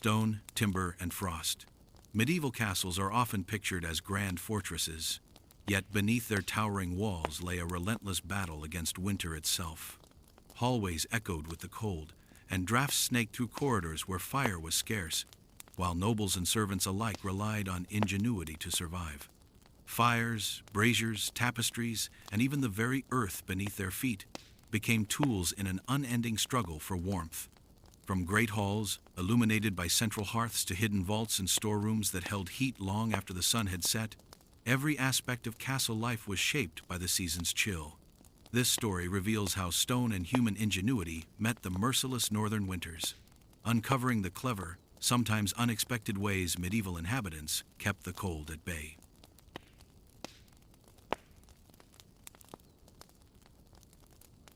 stone, timber, and frost. Medieval castles are often pictured as grand fortresses, yet beneath their towering walls lay a relentless battle against winter itself. Hallways echoed with the cold, and drafts snaked through corridors where fire was scarce, while nobles and servants alike relied on ingenuity to survive. Fires, braziers, tapestries, and even the very earth beneath their feet became tools in an unending struggle for warmth. From great halls, illuminated by central hearths, to hidden vaults and storerooms that held heat long after the sun had set, every aspect of castle life was shaped by the season's chill. This story reveals how stone and human ingenuity met the merciless northern winters, uncovering the clever, sometimes unexpected ways medieval inhabitants kept the cold at bay.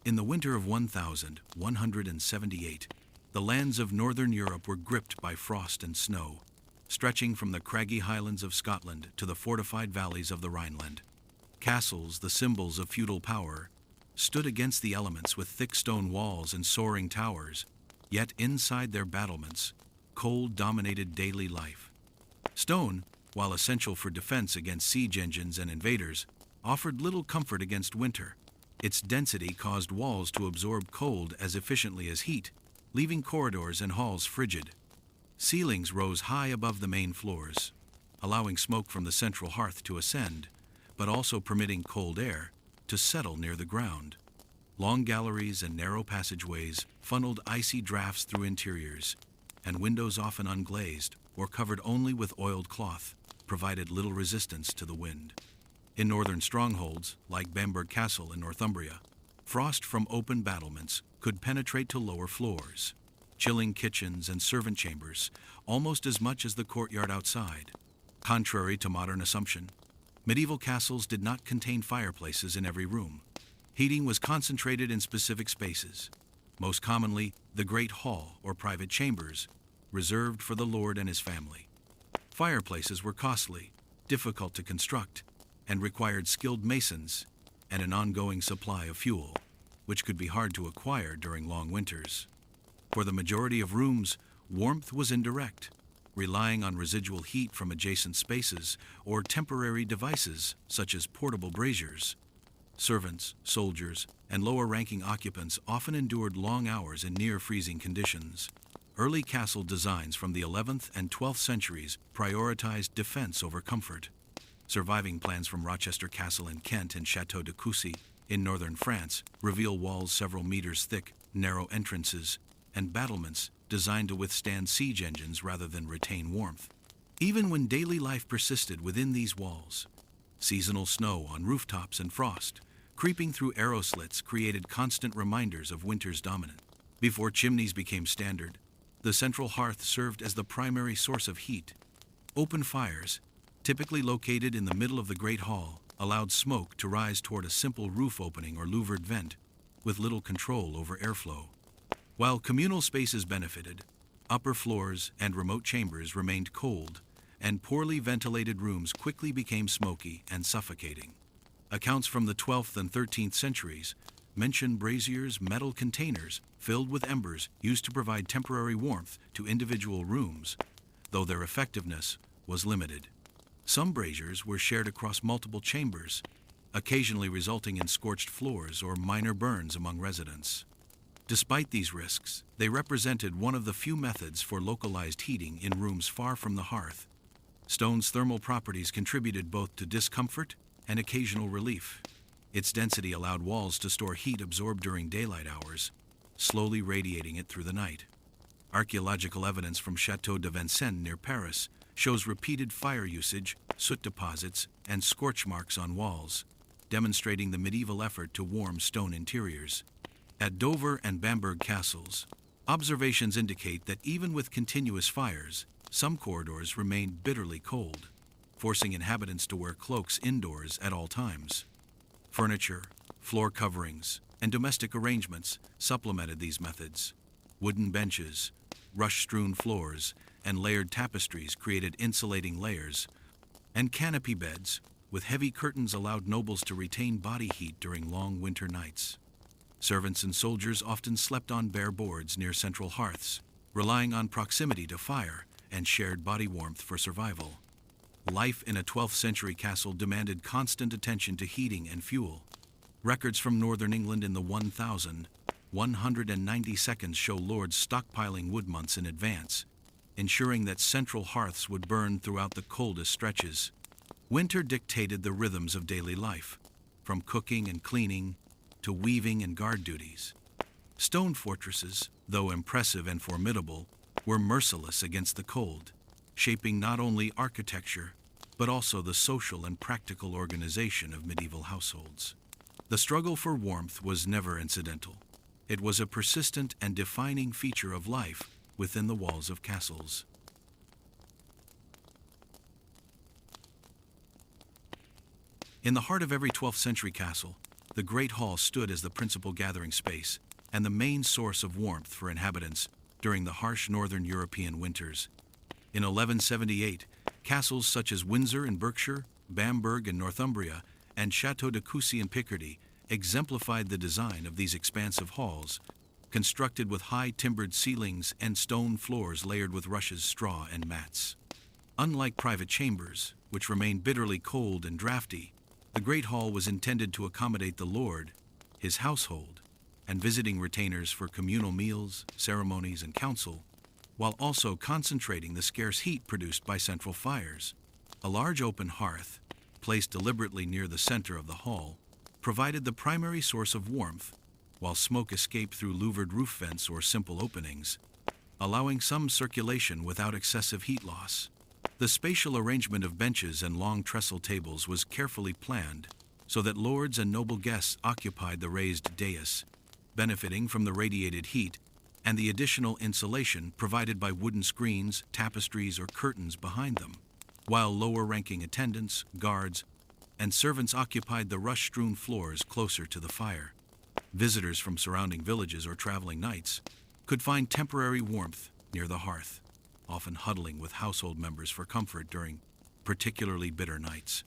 In the winter of 1178, the lands of northern Europe were gripped by frost and snow, stretching from the craggy highlands of Scotland to the fortified valleys of the Rhineland. Castles, the symbols of feudal power, stood against the elements with thick stone walls and soaring towers, yet inside their battlements, cold dominated daily life. Stone, while essential for defense against siege engines and invaders, offered little comfort against winter. Its density caused walls to absorb cold as efficiently as heat, leaving corridors and halls frigid. Ceilings rose high above the main floors, allowing smoke from the central hearth to ascend, but also permitting cold air to settle near the ground. Long galleries and narrow passageways funneled icy drafts through interiors, and windows often unglazed or covered only with oiled cloth provided little resistance to the wind. In northern strongholds, like Bamberg Castle in Northumbria, frost from open battlements could penetrate to lower floors, chilling kitchens and servant chambers almost as much as the courtyard outside. Contrary to modern assumption, medieval castles did not contain fireplaces in every room. Heating was concentrated in specific spaces, most commonly the Great Hall or private chambers, reserved for the lord and his family. Fireplaces were costly, difficult to construct, and required skilled masons and an ongoing supply of fuel, which could be hard to acquire during long winters. For the majority of rooms, warmth was indirect, relying on residual heat from adjacent spaces or temporary devices such as portable braziers. Servants, soldiers, and lower-ranking occupants often endured long hours in near-freezing conditions. Early castle designs from the 11th and 12th centuries prioritized defense over comfort. Surviving plans from Rochester Castle in Kent and Château de Coucy in northern France reveal walls several meters thick, narrow entrances, and battlements designed to withstand siege engines rather than retain warmth. Even when daily life persisted within these walls, seasonal snow on rooftops and frost creeping through arrow slits created constant reminders of winter's dominance. Before chimneys became standard, the central hearth served as the primary source of heat. Open fires, typically located in the middle of the Great Hall, allowed smoke to rise toward a simple roof opening or louvered vent, with little control over airflow. While communal spaces benefited, upper floors and remote chambers remained cold, and poorly ventilated rooms quickly became smoky and suffocating. Accounts from the 12th and 13th centuries mention braziers, metal containers filled with embers used to provide temporary warmth to individual rooms, though their effectiveness was limited. Some braziers were shared across multiple chambers, occasionally resulting in scorched floors or minor burns among residents. Despite these risks, they represented one of the few methods for localized heating in rooms far from the hearth. Stone's thermal properties contributed both to discomfort and occasional relief. Its density allowed walls to store heat absorbed during daylight hours, slowly radiating it through the night. Archaeological evidence from Château de Vincennes near Paris shows repeated fire usage, soot deposits, and scorch marks on walls, demonstrating the medieval effort to warm stone interiors. At Dover and Bamberg castles, observations indicate that even with continuous fires, some corridors remained bitterly cold, forcing inhabitants to wear cloaks indoors at all times. Furniture, floor coverings, and domestic arrangements supplemented these methods. Wooden benches, rush-strewn floors, and layered tapestries created insulating layers, and canopy beds with heavy curtains allowed nobles to retain body heat during long winter nights. Servants and soldiers often slept on bare boards near central hearths, relying on proximity to fire and shared body warmth for survival. Life in a 12th century castle demanded constant attention to heating and fuel. Records from northern England in the 1,190 seconds show lords stockpiling wood months in advance, ensuring that central hearths would burn throughout the coldest stretches. Winter dictated the rhythms of daily life, from cooking and cleaning to weaving and guard duties. Stone fortresses, though impressive and formidable, were merciless against the cold, shaping not only architecture, but also the social and practical organization of medieval households. The struggle for warmth was never incidental. It was a persistent and defining feature of life within the walls of castles. In the heart of every 12th century castle, the Great Hall stood as the principal gathering space and the main source of warmth for inhabitants during the harsh northern European winters. In 1178, castles such as Windsor in Berkshire, Bamberg in Northumbria, and Château de Coucy in Picardy exemplified the design of these expansive halls, constructed with high timbered ceilings and stone floors layered with rushes, straw, and mats. Unlike private chambers, which remained bitterly cold and drafty, the Great Hall was intended to accommodate the lord, his household, and visiting retainers for communal meals, ceremonies, and council, while also concentrating the scarce heat produced by central fires. A large open hearth, placed deliberately near the center of the hall, provided the primary source of warmth, while smoke escaped through louvered roof vents or simple openings, allowing some circulation without excessive heat loss. The spatial arrangement of benches and long trestle tables was carefully planned so that lords and noble guests occupied the raised dais, benefiting from the radiated heat and the additional insulation provided by wooden screens, tapestries, or curtains behind them, while lower-ranking attendants, guards, and servants occupied the rush-strewn floors closer to the fire. Visitors from surrounding villages or traveling knights could find temporary warmth near the hearth, often huddling with household members for comfort during particularly bitter nights.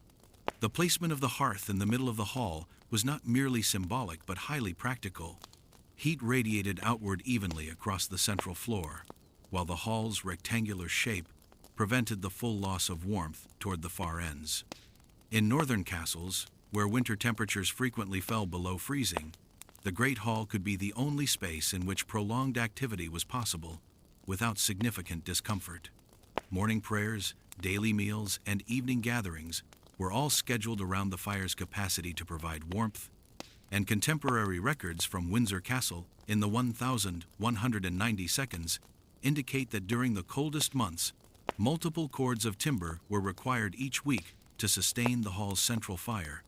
The placement of the hearth in the middle of the hall was not merely symbolic but highly practical. Heat radiated outward evenly across the central floor, while the hall's rectangular shape prevented the full loss of warmth toward the far ends. In northern castles, where winter temperatures frequently fell below freezing, the Great Hall could be the only space in which prolonged activity was possible without significant discomfort. Morning prayers, daily meals, and evening gatherings were all scheduled around the fire's capacity to provide warmth, and contemporary records from Windsor Castle in the 1,190 seconds indicate that during the coldest months, multiple cords of timber were required each week to sustain the hall's central fire.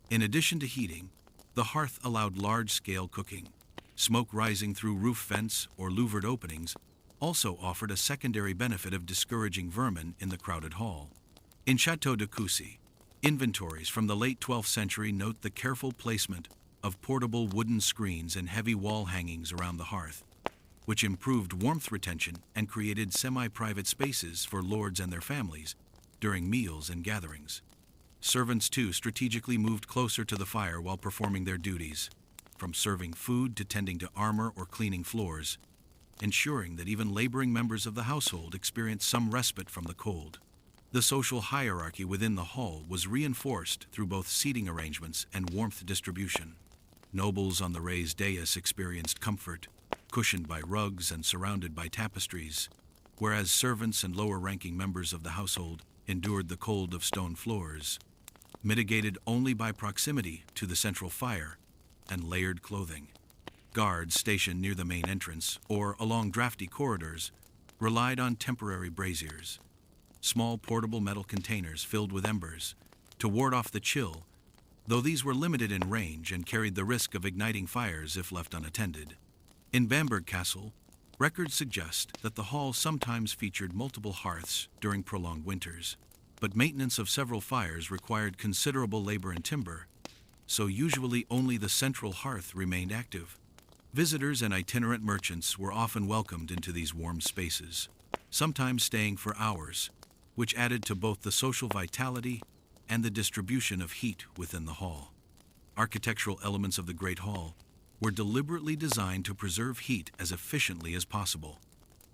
In addition to heating, the hearth allowed large-scale cooking. Smoke rising through roof vents or louvered openings also offered a secondary benefit of discouraging vermin in the crowded hall. In Château de Coucy, inventories from the late 12th century note the careful placement of portable wooden screens and heavy wall hangings around the hearth, which improved warmth retention and created semi-private spaces for lords and their families during meals and gatherings. Servants, too, strategically moved closer to the fire while performing their duties, from serving food to tending to armor or cleaning floors, ensuring that even laboring members of the household experienced some respite from the cold. The social hierarchy within the hall was reinforced through both seating arrangements and warmth distribution. Nobles on the raised dais experienced comfort, cushioned by rugs and surrounded by tapestries, whereas servants and lower-ranking members of the household endured the cold of stone floors, mitigated only by proximity to the central fire and layered clothing. Guards stationed near the main entrance or along drafty corridors relied on temporary braziers, small portable metal containers filled with embers, to ward off the chill, though these were limited in range and carried the risk of igniting fires if left unattended. In Bamberg Castle, records suggest that the hall sometimes featured multiple hearths during prolonged winters, but maintenance of several fires required considerable labor and timber, so usually only the central hearth remained active. Visitors and itinerant merchants were often welcomed into these warm spaces, sometimes staying for hours, which added to both the social vitality and the distribution of heat within the hall. Architectural elements of the Great Hall were deliberately designed to preserve heat as efficiently as possible.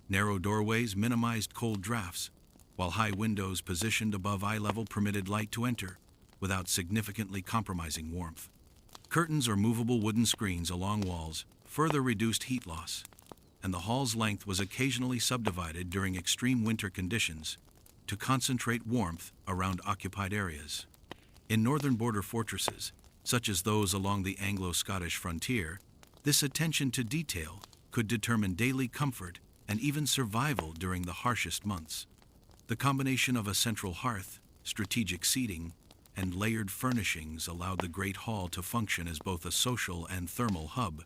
Narrow doorways minimized cold drafts, while high windows positioned above eye level permitted light to enter without significantly compromising warmth. Curtains or movable wooden screens along walls further reduced heat loss, and the hall's length was occasionally subdivided during extreme winter conditions to concentrate warmth around occupied areas. In northern border fortresses, such as those along the Anglo-Scottish frontier, this attention to detail could determine daily comfort and even survival during the harshest months. The combination of a central hearth, strategic seating, and layered furnishings allowed the Great Hall to function as both a social and thermal hub,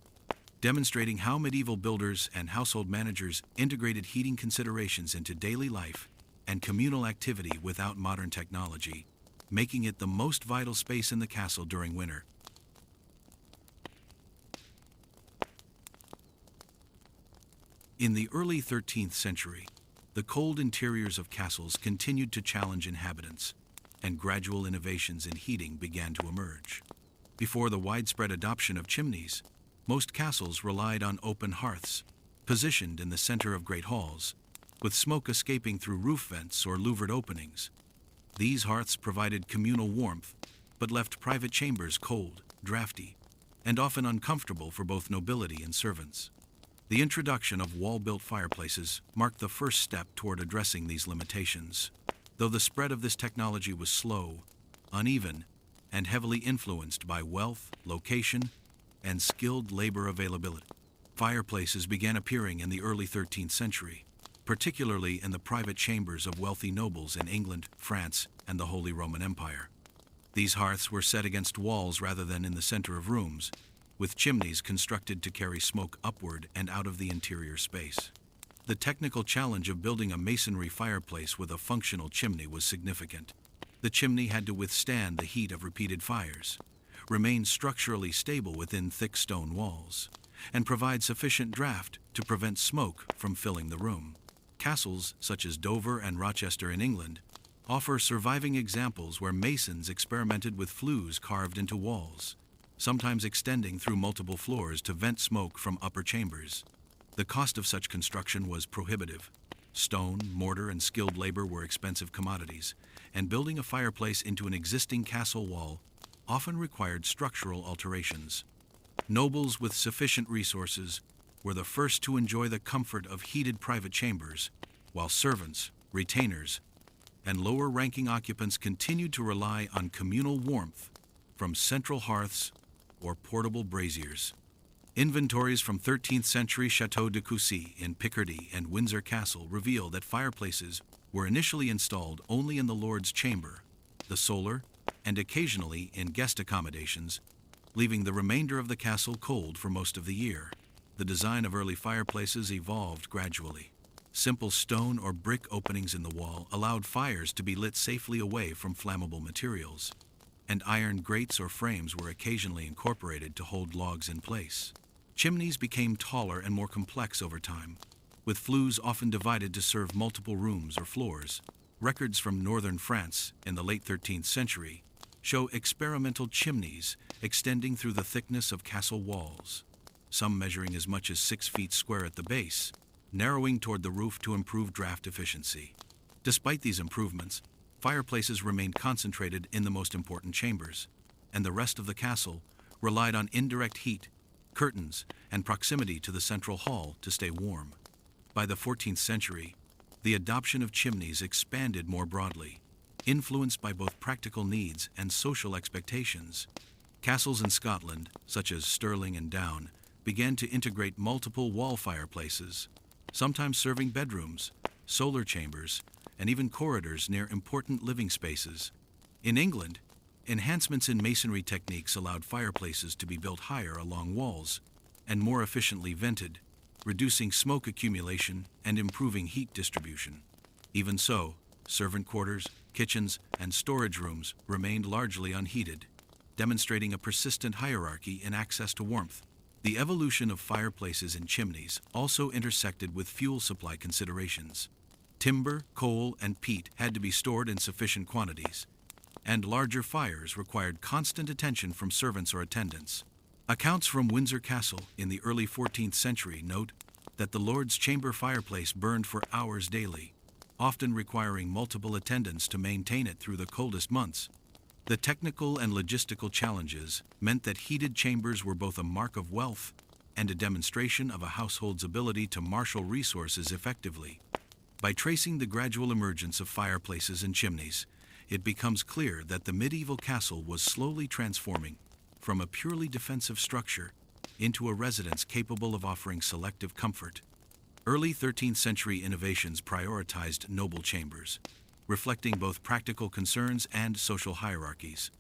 demonstrating how medieval builders and household managers integrated heating considerations into daily life and communal activity without modern technology, making it the most vital space in the castle during winter. In the early 13th century, the cold interiors of castles continued to challenge inhabitants, and gradual innovations in heating began to emerge. Before the widespread adoption of chimneys, most castles relied on open hearths, positioned in the center of great halls, with smoke escaping through roof vents or louvered openings. These hearths provided communal warmth, but left private chambers cold, drafty, and often uncomfortable for both nobility and servants. The introduction of wall-built fireplaces marked the first step toward addressing these limitations, though the spread of this technology was slow, uneven, and heavily influenced by wealth, location, and skilled labor availability. Fireplaces began appearing in the early 13th century, particularly in the private chambers of wealthy nobles in England, France, and the Holy Roman Empire. These hearths were set against walls rather than in the center of rooms, with chimneys constructed to carry smoke upward and out of the interior space. The technical challenge of building a masonry fireplace with a functional chimney was significant. The chimney had to withstand the heat of repeated fires, remain structurally stable within thick stone walls, and provide sufficient draft to prevent smoke from filling the room. Castles such as Dover and Rochester in England offer surviving examples where masons experimented with flues carved into walls, sometimes extending through multiple floors to vent smoke from upper chambers. The cost of such construction was prohibitive. Stone, mortar, and skilled labor were expensive commodities, and building a fireplace into an existing castle wall often required structural alterations. Nobles with sufficient resources were the first to enjoy the comfort of heated private chambers, while servants, retainers, and lower-ranking occupants continued to rely on communal warmth from central hearths or portable braziers. Inventories from 13th century Chateau de Coucy in Picardy and Windsor Castle reveal that fireplaces were initially installed only in the Lord's chamber, the solar, and occasionally in guest accommodations, leaving the remainder of the castle cold for most of the year. The design of early fireplaces evolved gradually. Simple stone or brick openings in the wall allowed fires to be lit safely away from flammable materials, and iron grates or frames were occasionally incorporated to hold logs in place. Chimneys became taller and more complex over time, with flues often divided to serve multiple rooms or floors. Records from northern France in the late 13th century show experimental chimneys extending through the thickness of castle walls, some measuring as much as 6 feet square at the base, narrowing toward the roof to improve draft efficiency. Despite these improvements, fireplaces remained concentrated in the most important chambers, and the rest of the castle relied on indirect heat, curtains, and proximity to the central hall to stay warm. By the 14th century, the adoption of chimneys expanded more broadly, influenced by both practical needs and social expectations. Castles in Scotland, such as Stirling and Down, began to integrate multiple wall fireplaces, sometimes serving bedrooms, solar chambers, and even corridors near important living spaces. In England, enhancements in masonry techniques allowed fireplaces to be built higher along walls and more efficiently vented, reducing smoke accumulation and improving heat distribution. Even so, servant quarters, kitchens, and storage rooms remained largely unheated, demonstrating a persistent hierarchy in access to warmth. The evolution of fireplaces and chimneys also intersected with fuel supply considerations. Timber, coal, and peat had to be stored in sufficient quantities, and larger fires required constant attention from servants or attendants. Accounts from Windsor Castle in the early 14th century note that the Lord's chamber fireplace burned for hours daily, often requiring multiple attendants to maintain it through the coldest months. The technical and logistical challenges meant that heated chambers were both a mark of wealth and a demonstration of a household's ability to marshal resources effectively. By tracing the gradual emergence of fireplaces and chimneys, it becomes clear that the medieval castle was slowly transforming from a purely defensive structure into a residence capable of offering selective comfort. Early 13th century innovations prioritized noble chambers, reflecting both practical concerns and social hierarchies.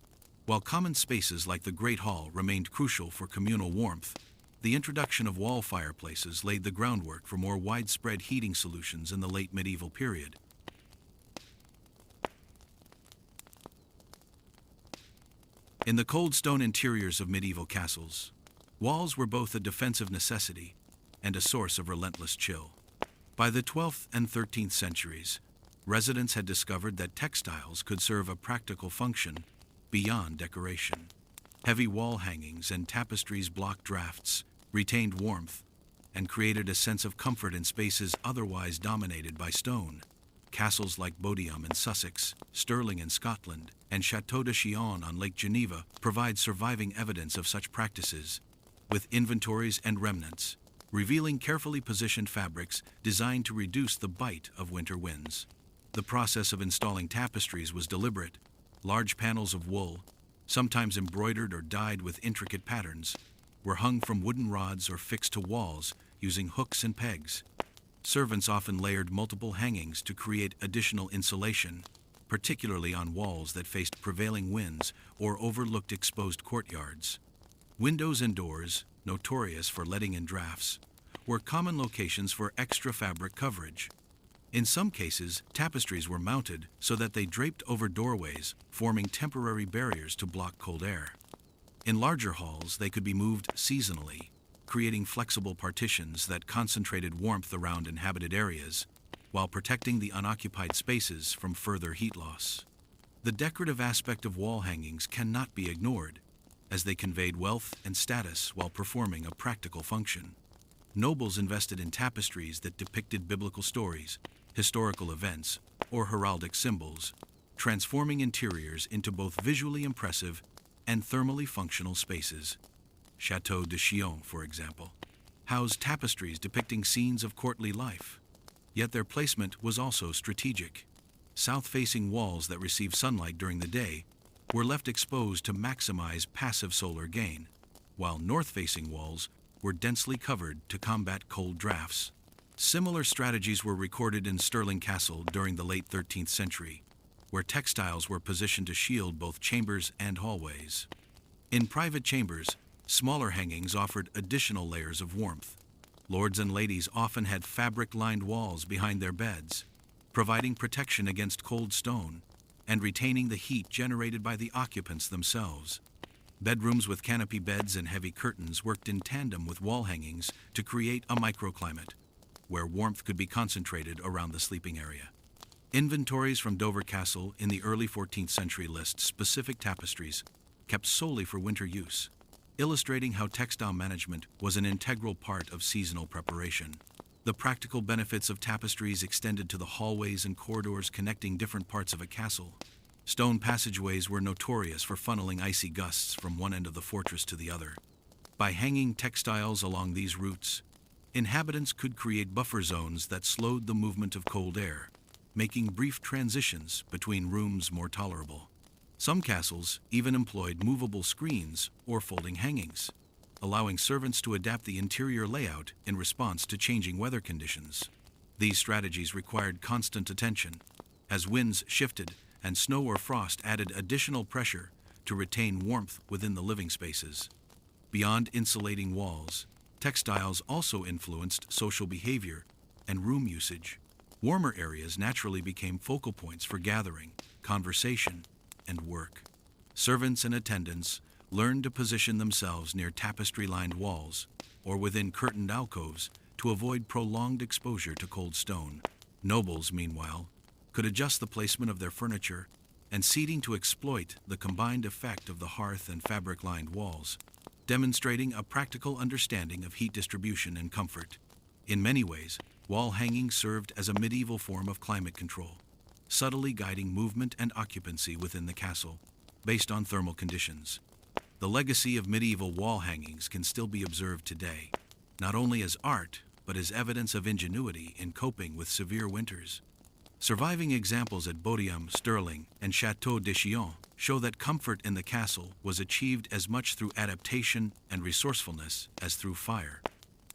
While common spaces like the Great Hall remained crucial for communal warmth, the introduction of wall fireplaces laid the groundwork for more widespread heating solutions in the late medieval period. In the cold stone interiors of medieval castles, walls were both a defensive necessity and a source of relentless chill. By the 12th and 13th centuries, residents had discovered that textiles could serve a practical function beyond decoration. Heavy wall hangings and tapestries blocked draughts, retained warmth, and created a sense of comfort in spaces otherwise dominated by stone. Castles like Bodiam in Sussex, Stirling in Scotland, and Château de Chillon on Lake Geneva provide surviving evidence of such practices, with inventories and remnants, revealing carefully positioned fabrics designed to reduce the bite of winter winds. The process of installing tapestries was deliberate. Large panels of wool, sometimes embroidered or dyed with intricate patterns, were hung from wooden rods or fixed to walls using hooks and pegs. Servants often layered multiple hangings to create additional insulation, particularly on walls that faced prevailing winds or overlooked exposed courtyards. Windows and doors, notorious for letting in drafts, were common locations for extra fabric coverage. In some cases, tapestries were mounted so that they draped over doorways, forming temporary barriers to block cold air. In larger halls, they could be moved seasonally, creating flexible partitions that concentrated warmth around inhabited areas, while protecting the unoccupied spaces from further heat loss. The decorative aspect of wall hangings cannot be ignored, as they conveyed wealth and status while performing a practical function. Nobles invested in tapestries that depicted biblical stories, historical events, or heraldic symbols, transforming interiors into both visually impressive and thermally functional spaces. Château de Chillon, for example, housed tapestries depicting scenes of courtly life. Yet their placement was also strategic. South-facing walls that received sunlight during the day were left exposed to maximize passive solar gain, while north-facing walls were densely covered to combat cold drafts. Similar strategies were recorded in Stirling Castle during the late 13th century, where textiles were positioned to shield both chambers and hallways. In private chambers, smaller hangings offered additional layers of warmth. Lords and ladies often had fabric-lined walls behind their beds, providing protection against cold stone and retaining the heat generated by the occupants themselves. Bedrooms with canopy beds and heavy curtains worked in tandem with wall hangings to create a microclimate, where warmth could be concentrated around the sleeping area. Inventories from Dover Castle in the early 14th century list specific tapestries kept solely for winter use, illustrating how textile management was an integral part of seasonal preparation. The practical benefits of tapestries extended to the hallways and corridors connecting different parts of a castle. Stone passageways were notorious for funneling icy gusts from one end of the fortress to the other. By hanging textiles along these routes, inhabitants could create buffer zones that slowed the movement of cold air, making brief transitions between rooms more tolerable. Some castles even employed movable screens or folding hangings, allowing servants to adapt the interior layout in response to changing weather conditions. These strategies required constant attention, as winds shifted and snow or frost added additional pressure to retain warmth within the living spaces. Beyond insulating walls, textiles also influenced social behavior and room usage. Warmer areas naturally became focal points for gathering, conversation, and work. Servants and attendants learned to position themselves near tapestry-lined walls or within curtained alcoves to avoid prolonged exposure to cold stone. Nobles, meanwhile, could adjust the placement of their furniture and seating to exploit the combined effect of the hearth and fabric-lined walls, demonstrating a practical understanding of heat distribution and comfort. In many ways, wall hangings served as a medieval form of climate control, subtly guiding movement and occupancy within the castle, based on thermal conditions. The legacy of medieval wall hangings can still be observed today, not only as art, but as evidence of ingenuity in coping with severe winters. Surviving examples at Bodiam, Stirling, and Château de Chillon show that comfort in the castle was achieved as much through adaptation and resourcefulness as through fire.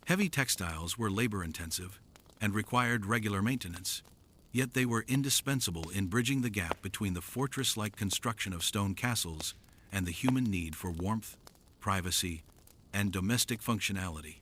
Heavy textiles were labor-intensive and required regular maintenance, yet they were indispensable in bridging the gap between the fortress-like construction of stone castles and the human need for warmth, privacy, and domestic functionality.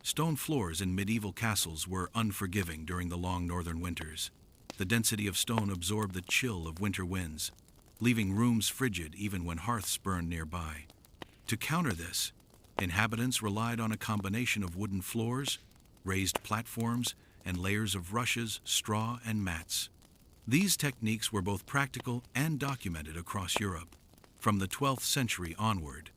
Stone floors in medieval castles were unforgiving during the long northern winters. The density of stone absorbed the chill of winter winds, leaving rooms frigid even when hearths burned nearby. To counter this, inhabitants relied on a combination of wooden floors, raised platforms, and layers of rushes, straw, and mats. These techniques were both practical and documented across Europe, from the 12th century onward.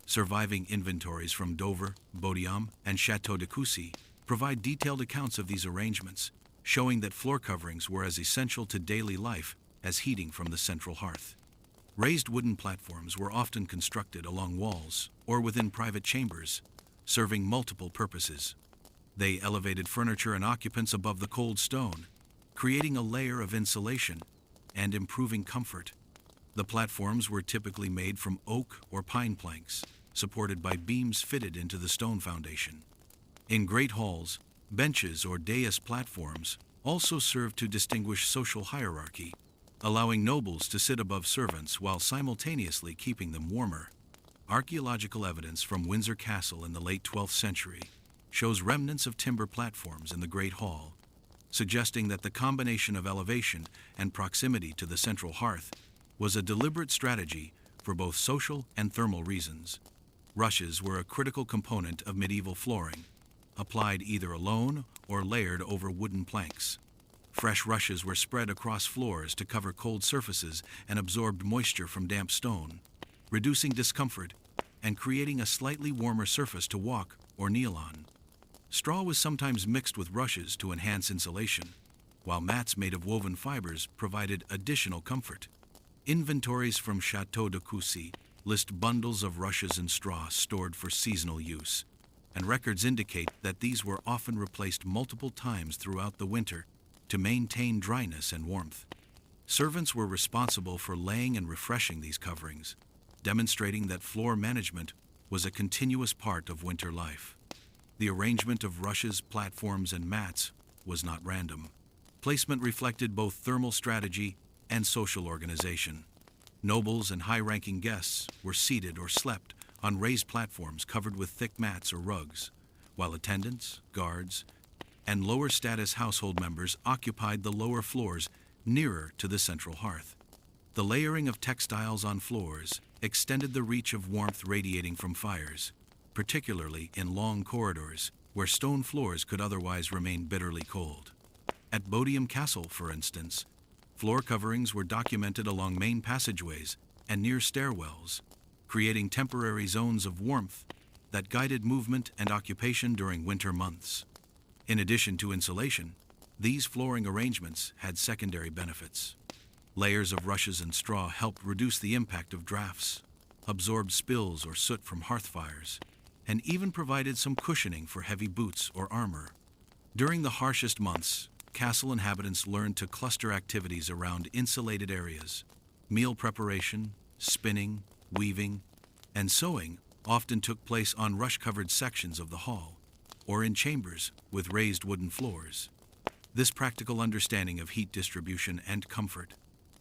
Surviving inventories from Dover, Bodiam, and Château de Coucy provide detailed accounts of these arrangements, showing that floor coverings were as essential to daily life as heating from the central hearth. Raised wooden platforms were often constructed along walls or within private chambers, serving multiple purposes. They elevated furniture and occupants above the cold stone, creating a layer of insulation and improving comfort. The platforms were typically made from oak or pine planks, supported by beams fitted into the stone foundation. In great halls, benches or dais platforms also served to distinguish social hierarchy, allowing nobles to sit above servants while simultaneously keeping them warmer. Archaeological evidence from Windsor Castle in the late 12th century shows remnants of timber platforms in the Great Hall, suggesting that the combination of elevation and proximity to the central hearth was a deliberate strategy for both social and thermal reasons. Rushes were a critical component of medieval flooring, applied either alone or layered over wooden planks. Fresh rushes were spread across floors to cover cold surfaces and absorbed moisture from damp stone, reducing discomfort and creating a slightly warmer surface to walk or kneel on. Straw was sometimes mixed with rushes to enhance insulation, while mats made of woven fibers provided additional comfort. Inventories from Château de Coucy list bundles of rushes and straw stored for seasonal use, and records indicate that these were often replaced multiple times throughout the winter to maintain dryness and warmth. Servants were responsible for laying and refreshing these coverings, demonstrating that floor management was a continuous part of winter life. The arrangement of rushes, platforms, and mats was not random. Placement reflected both thermal strategy and social organization. Nobles and high-ranking guests were seated or slept on raised platforms covered with thick mats or rugs, while attendants, guards, and lower-status household members occupied the lower floors nearer to the central hearth. The layering of textiles on floors extended the reach of warmth radiating from fires, particularly in long corridors where stone floors could otherwise remain bitterly cold. At Bodiam Castle, for instance, floor coverings were documented along main passageways and near stairwells, creating temporary zones of warmth that guided movement and occupation during winter months. In addition to insulation, these flooring arrangements had secondary benefits. Layers of rushes and straw helped reduce the impact of drafts, absorbed spills or soot from hearth fires, and even provided some cushioning for heavy boots or armor. During the harshest months, castle inhabitants learned to cluster activities around insulated areas. Meal preparation, spinning, weaving, and sewing often took place on rush-covered sections of the hall, or in chambers with raised wooden floors. This practical understanding of heat distribution and comfort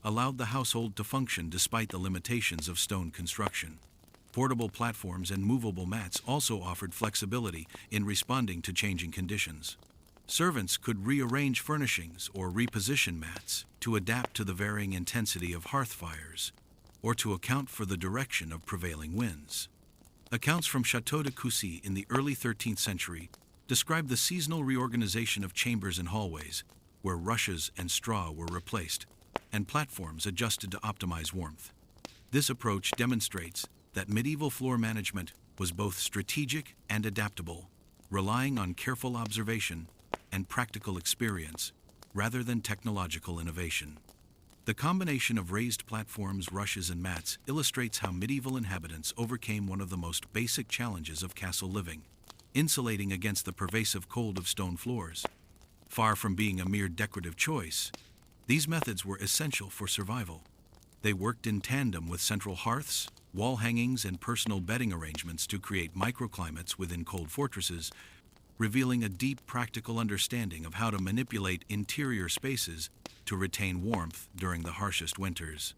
allowed the household to function despite the limitations of stone construction. Portable platforms and movable mats also offered flexibility in responding to changing conditions. Servants could rearrange furnishings or reposition mats to adapt to the varying intensity of hearth fires, or to account for the direction of prevailing winds. Accounts from Château de Coucy in the early 13th century describe the seasonal reorganization of chambers and hallways, where rushes and straw were replaced, and platforms adjusted to optimize warmth. This approach demonstrates that medieval floor management was both strategic and adaptable, relying on careful observation and practical experience rather than technological innovation. The combination of raised platforms, rushes, and mats illustrates how medieval inhabitants overcame one of the most basic challenges of castle living: insulating against the pervasive cold of stone floors. Far from being a mere decorative choice, these methods were essential for survival. They worked in tandem with central hearths, wall hangings, and personal bedding arrangements to create microclimates within cold fortresses, revealing a deep practical understanding of how to manipulate interior spaces to retain warmth during the harshest winters.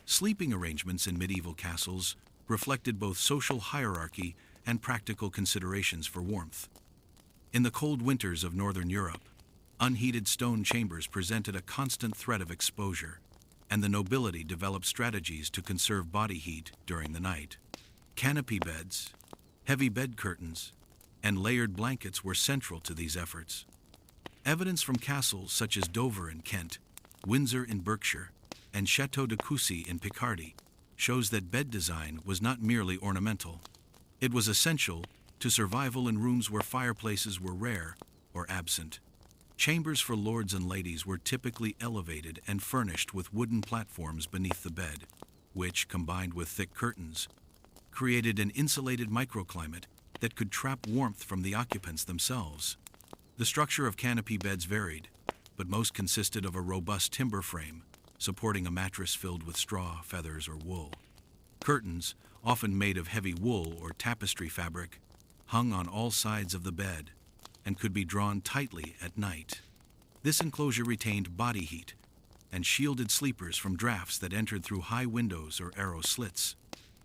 Sleeping arrangements in medieval castles reflected both social hierarchy and practical considerations for warmth. In the cold winters of northern Europe, unheated stone chambers presented a constant threat of exposure, and the nobility developed strategies to conserve body heat during the night. Canopy beds, heavy bed curtains, and layered blankets were central to these efforts. Evidence from castles such as Dover in Kent, Windsor in Berkshire, and Château de Coucy in Picardy shows that bed design was not merely ornamental. It was essential to survival in rooms where fireplaces were rare or absent. Chambers for lords and ladies were typically elevated and furnished with wooden platforms beneath the bed, which, combined with thick curtains, created an insulated microclimate that could trap warmth from the occupants themselves. The structure of canopy beds varied, but most consisted of a robust timber frame, supporting a mattress filled with straw, feathers, or wool. Curtains, often made of heavy wool or tapestry fabric, hung on all sides of the bed and could be drawn tightly at night. This enclosure retained body heat and shielded sleepers from drafts that entered through high windows or arrow slits.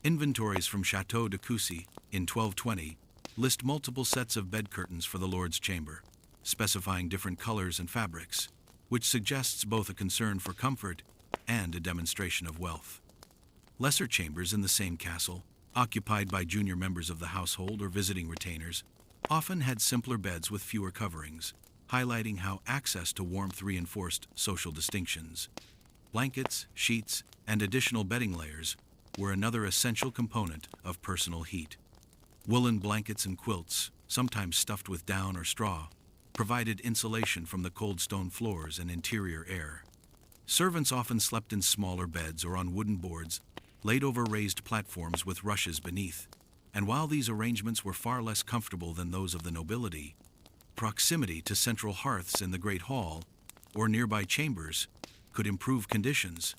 Inventories from Château de Coucy in 1220 list multiple sets of bed curtains for the Lord's chamber, specifying different colors and fabrics, which suggests both a concern for comfort and a demonstration of wealth. Lesser chambers in the same castle, occupied by junior members of the household or visiting retainers, often had simpler beds with fewer coverings, highlighting how access to warmth reinforced social distinctions. Blankets, sheets, and additional bedding layers were another essential component of personal heat. Woolen blankets and quilts, sometimes stuffed with down or straw, provided insulation from the cold stone floors and interior air. Servants often slept in smaller beds or on wooden boards laid over raised platforms with rushes beneath, and while these arrangements were far less comfortable than those of the nobility, proximity to central hearths in the Great Hall or nearby chambers could improve conditions.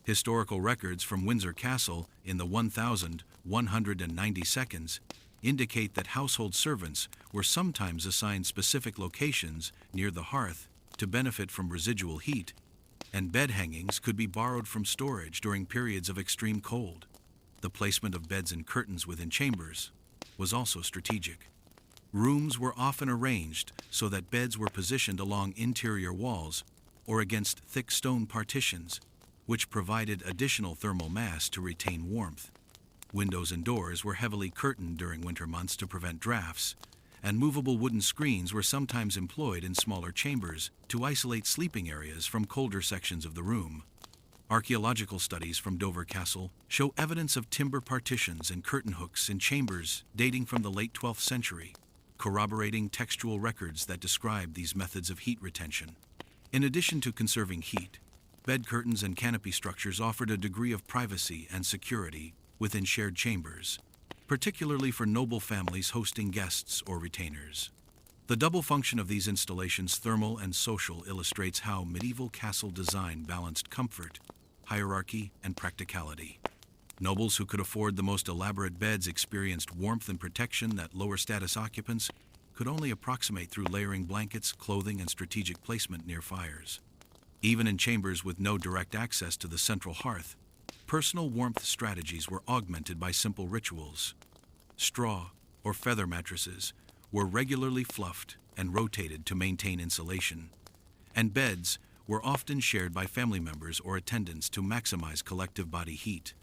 Historical records from Windsor Castle in the 1192 indicate that household servants were sometimes assigned specific locations near the hearth to benefit from residual heat, and bed hangings could be borrowed from storage during periods of extreme cold. The placement of beds and curtains within chambers was also strategic. Rooms were often arranged so that beds were positioned along interior walls or against thick stone partitions, which provided additional thermal mass to retain warmth. Windows and doors were heavily curtained during winter months to prevent drafts, and movable wooden screens were sometimes employed in smaller chambers to isolate sleeping areas from colder sections of the room. Archaeological studies from Dover Castle show evidence of timber partitions and curtain hooks in chambers dating from the late 12th century, corroborating textual records that describe these methods of heat retention. In addition to conserving heat, bed curtains and canopy structures offered a degree of privacy and security within shared chambers, particularly for noble families hosting guests or retainers. The double function of these installations, thermal and social, illustrates how medieval castle design balanced comfort, hierarchy, and practicality. Nobles who could afford the most elaborate beds experienced warmth and protection that lower status occupants could only approximate through layering blankets, clothing, and strategic placement near fires. Even in chambers with no direct access to the central hearth, personal warmth strategies were augmented by simple rituals. Straw or feather mattresses were regularly fluffed and rotated to maintain insulation, and beds were often shared by family members or attendants to maximize collective body heat.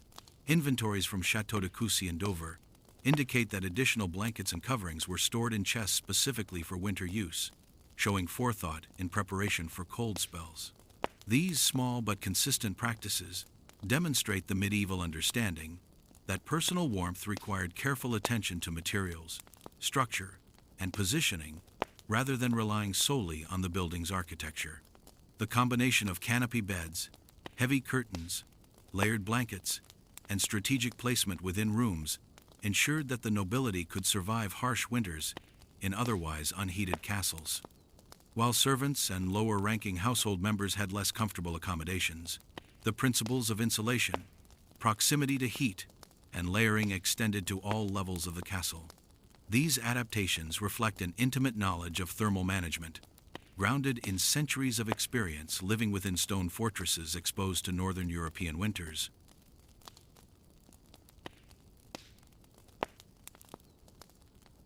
Inventories from Château de Coucy and Dover indicate that additional blankets and coverings were stored in chests specifically for winter use, showing forethought in preparation for cold spells. These small but consistent practices demonstrate the medieval understanding that personal warmth required careful attention to materials, structure, and positioning rather than relying solely on the building's architecture. The combination of canopy beds, heavy curtains, layered blankets, and strategic placement within rooms ensured that the nobility could survive harsh winters in otherwise unheated castles. While servants and lower-ranking household members had less comfortable accommodations, the principles of insulation, proximity to heat, and layering extended to all levels of the castle. These adaptations reflect an intimate knowledge of thermal management, grounded in centuries of experience living within stone fortresses exposed to northern European winters.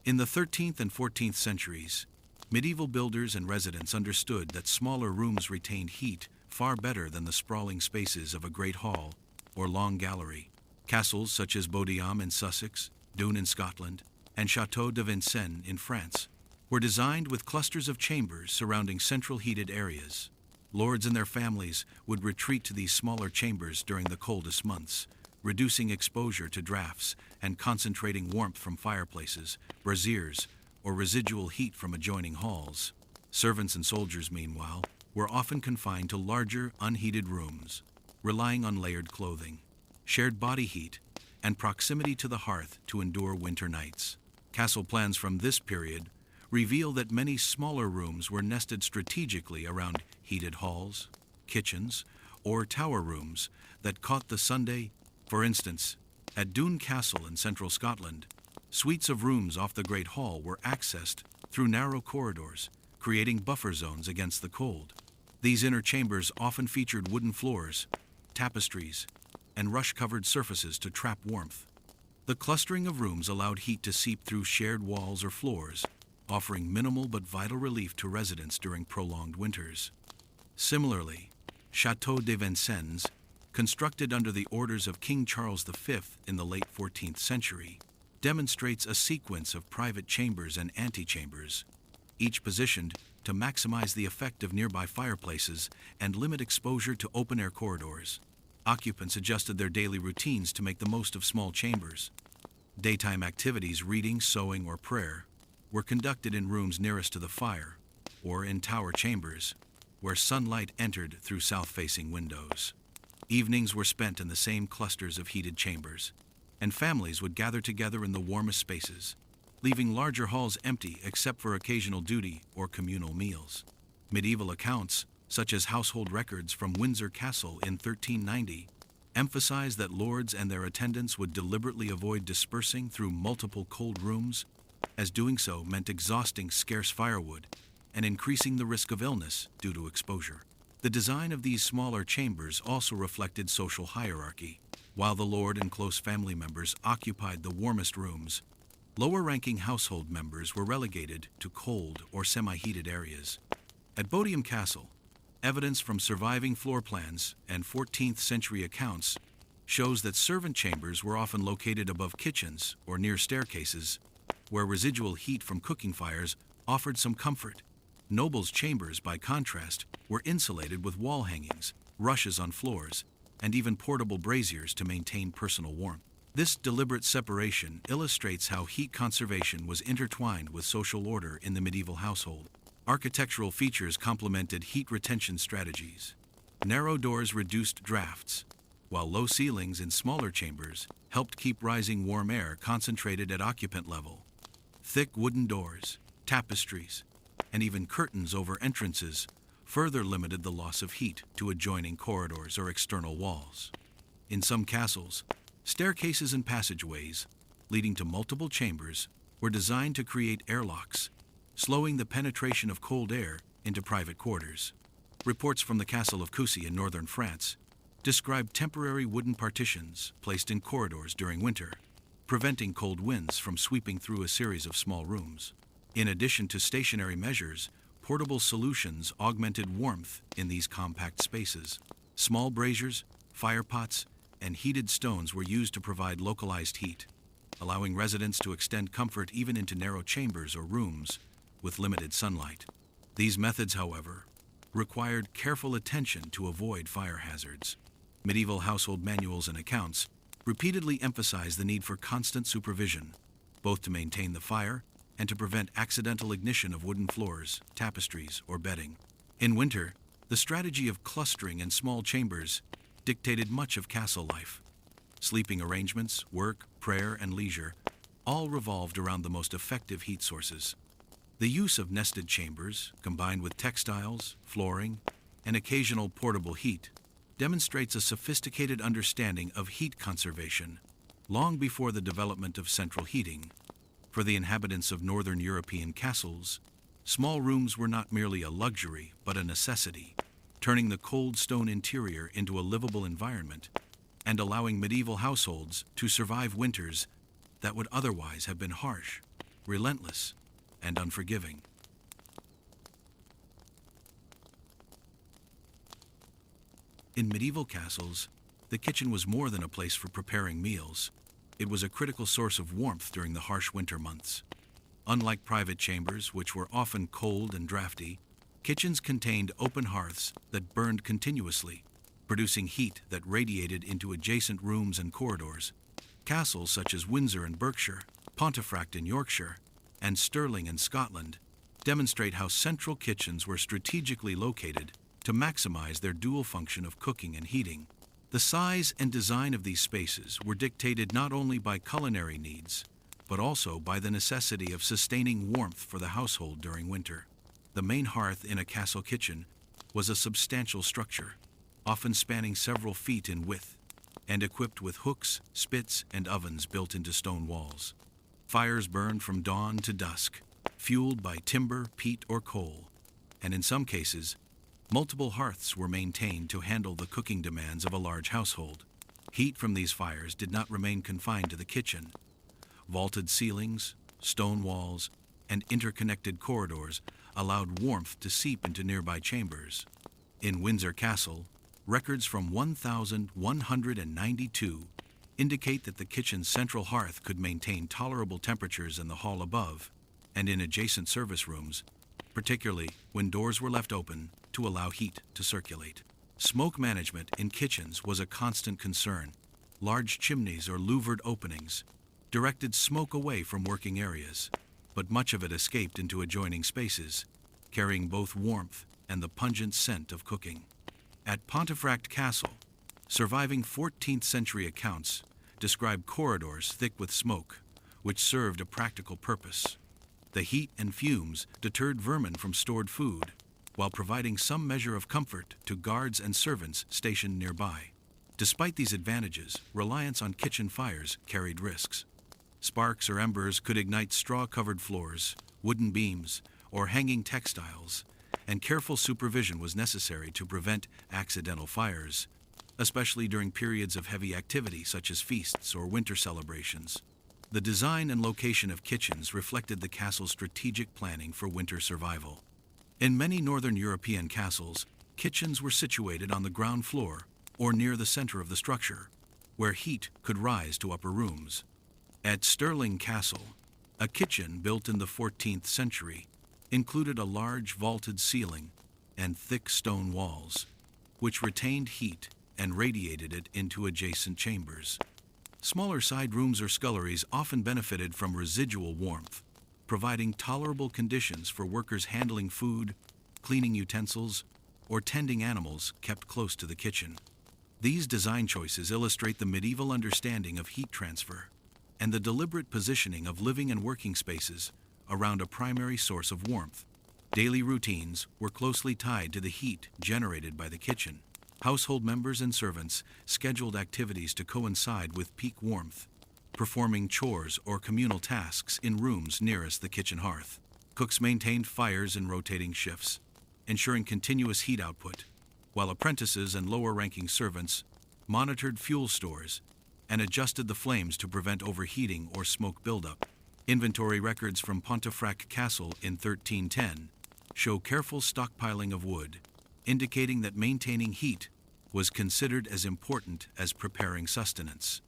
In the 13th and 14th centuries, medieval builders and residents understood that smaller rooms retained heat far better than the sprawling spaces of a great hall or long gallery. Castles such as Bodiam in Sussex, Doune in Scotland, and Château de Vincennes in France were designed with clusters of chambers surrounding central heated areas. Lords and their families would retreat to these smaller chambers during the coldest months, reducing exposure to draughts and concentrating warmth from fireplaces, braziers, or residual heat from adjoining halls. Servants and soldiers, meanwhile, were often confined to larger, unheated rooms, relying on layered clothing, shared body heat, and proximity to the hearth to endure winter nights. Castle plans from this period reveal that many smaller rooms were nested strategically around heated halls, kitchens, or tower rooms that caught the Sunday. For instance, at Doune Castle in central Scotland, suites of rooms off the Great Hall were accessed through narrow corridors, creating buffer zones against the cold. These inner chambers often featured wooden floors, tapestries, and rush-covered surfaces to trap warmth. The clustering of rooms allowed heat to seep through shared walls or floors, offering minimal but vital relief to residents during prolonged winters. Similarly, Château de Vincennes, constructed under the orders of King Charles V in the late 14th century, demonstrates a sequence of private chambers and antechambers, each positioned to maximize the effect of nearby fireplaces and limit exposure to open-air corridors. Occupants adjusted their daily routines to make the most of small chambers. Daytime activities, reading, sewing, or prayer, were conducted in rooms nearest to the fire, or in tower chambers, where sunlight entered through south-facing windows. Evenings were spent in the same clusters of heated chambers, and families would gather together in the warmest spaces, leaving larger halls empty except for occasional duty or communal meals. Medieval accounts, such as household records from Windsor Castle in 1390, emphasize that lords and their attendants would deliberately avoid dispersing through multiple cold rooms, as doing so meant exhausting scarce firewood and increasing the risk of illness due to exposure. The design of these smaller chambers also reflected social hierarchy. While the lord and close family members occupied the warmest rooms, lower-ranking household members were relegated to cold or semi-heated areas. At Bodiam Castle, evidence from surviving floor plans and 14th century accounts shows that servant chambers were often located above kitchens or near staircases, where residual heat from cooking fires offered some comfort. Nobles' chambers, by contrast, were insulated with wall hangings, rushes on floors, and even portable braziers to maintain personal warmth. This deliberate separation illustrates how heat conservation was intertwined with social order in the medieval household. Architectural features complemented heat retention strategies. Narrow doors reduced drafts, while low ceilings in smaller chambers helped keep rising warm air concentrated at occupant level. Thick wooden doors, tapestries, and even curtains over entrances further limited the loss of heat to adjoining corridors or external walls. In some castles, staircases and passageways, leading to multiple chambers, were designed to create airlocks, slowing the penetration of cold air into private quarters. Reports from the Castle of Coucy in northern France describe temporary wooden partitions placed in corridors during winter, preventing cold winds from sweeping through a series of small rooms. In addition to stationary measures, portable solutions augmented warmth in these compact spaces. Small braziers, fire pots, and heated stones were used to provide localized heat, allowing residents to extend comfort even into narrow chambers or rooms with limited sunlight. These methods, however, required careful attention to avoid fire hazards. Medieval household manuals and accounts repeatedly emphasize the need for constant supervision, both to maintain the fire and to prevent accidental ignition of wooden floors, tapestries, or bedding. In winter, the strategy of clustering in small chambers dictated much of castle life. Sleeping arrangements, work, prayer, and leisure all revolved around the most effective heat sources. The use of nested chambers, combined with textiles, flooring, and occasional portable heat, demonstrates a sophisticated understanding of heat conservation long before the development of central heating. For the inhabitants of northern European castles, small rooms were not merely a luxury but a necessity, turning the cold stone interior into a livable environment and allowing medieval households to survive winters that would otherwise have been harsh, relentless, and unforgiving. In medieval castles, the kitchen was more than a place for preparing meals. It was a critical source of warmth during the harsh winter months. Unlike private chambers, which were often cold and drafty, kitchens contained open hearths that burned continuously, producing heat that radiated into adjacent rooms and corridors. Castles such as Windsor in Berkshire, Pontefract in Yorkshire, and Stirling in Scotland demonstrate how central kitchens were strategically located to maximize their dual function of cooking and heating. The size and design of these spaces were dictated not only by culinary needs, but also by the necessity of sustaining warmth for the household during winter. The main hearth in a castle kitchen was a substantial structure, often spanning several feet in width, and equipped with hooks, spits, and ovens built into stone walls. Fires burned from dawn to dusk, fueled by timber, peat, or coal, and in some cases, multiple hearths were maintained to handle the cooking demands of a large household. Heat from these fires did not remain confined to the kitchen. Vaulted ceilings, stone walls, and interconnected corridors allowed warmth to seep into nearby chambers. In Windsor Castle, records from 1192 indicate that the kitchen's central hearth could maintain tolerable temperatures in the hall above and in adjacent service rooms, particularly when doors were left open to allow heat to circulate. Smoke management in kitchens was a constant concern. Large chimneys or louvered openings directed smoke away from working areas, but much of it escaped into adjoining spaces, carrying both warmth and the pungent scent of cooking. At Pontefract Castle, surviving 14th century accounts describe corridors thick with smoke, which served a practical purpose. The heat and fumes deterred vermin from stored food, while providing some measure of comfort to guards and servants stationed nearby. Despite these advantages, reliance on kitchen fires carried risks. Sparks or embers could ignite straw-covered floors, wooden beams, or hanging textiles, and careful supervision was necessary to prevent accidental fires, especially during periods of heavy activity such as feasts or winter celebrations. The design and location of kitchens reflected the castle's strategic planning for winter survival. In many northern European castles, kitchens were situated on the ground floor or near the center of the structure, where heat could rise to upper rooms. At Stirling Castle, a kitchen built in the 14th century included a large vaulted ceiling and thick stone walls, which retained heat and radiated it into adjacent chambers. Smaller side rooms or sculleries often benefited from residual warmth, providing tolerable conditions for workers handling food, cleaning utensils, or tending animals kept close to the kitchen. These design choices illustrate the medieval understanding of heat transfer and the deliberate positioning of living and working spaces around a primary source of warmth. Daily routines were closely tied to the heat generated by the kitchen. Household members and servants scheduled activities to coincide with peak warmth, performing chores or communal tasks in rooms nearest the kitchen hearth. Cooks maintained fires in rotating shifts, ensuring continuous heat output, while apprentices and lower-ranking servants monitored fuel stores and adjusted the flames to prevent overheating or smoke buildup. Inventory records from Pontefract Castle in 1310 show careful stockpiling of wood, indicating that maintaining heat was considered as important as preparing sustenance.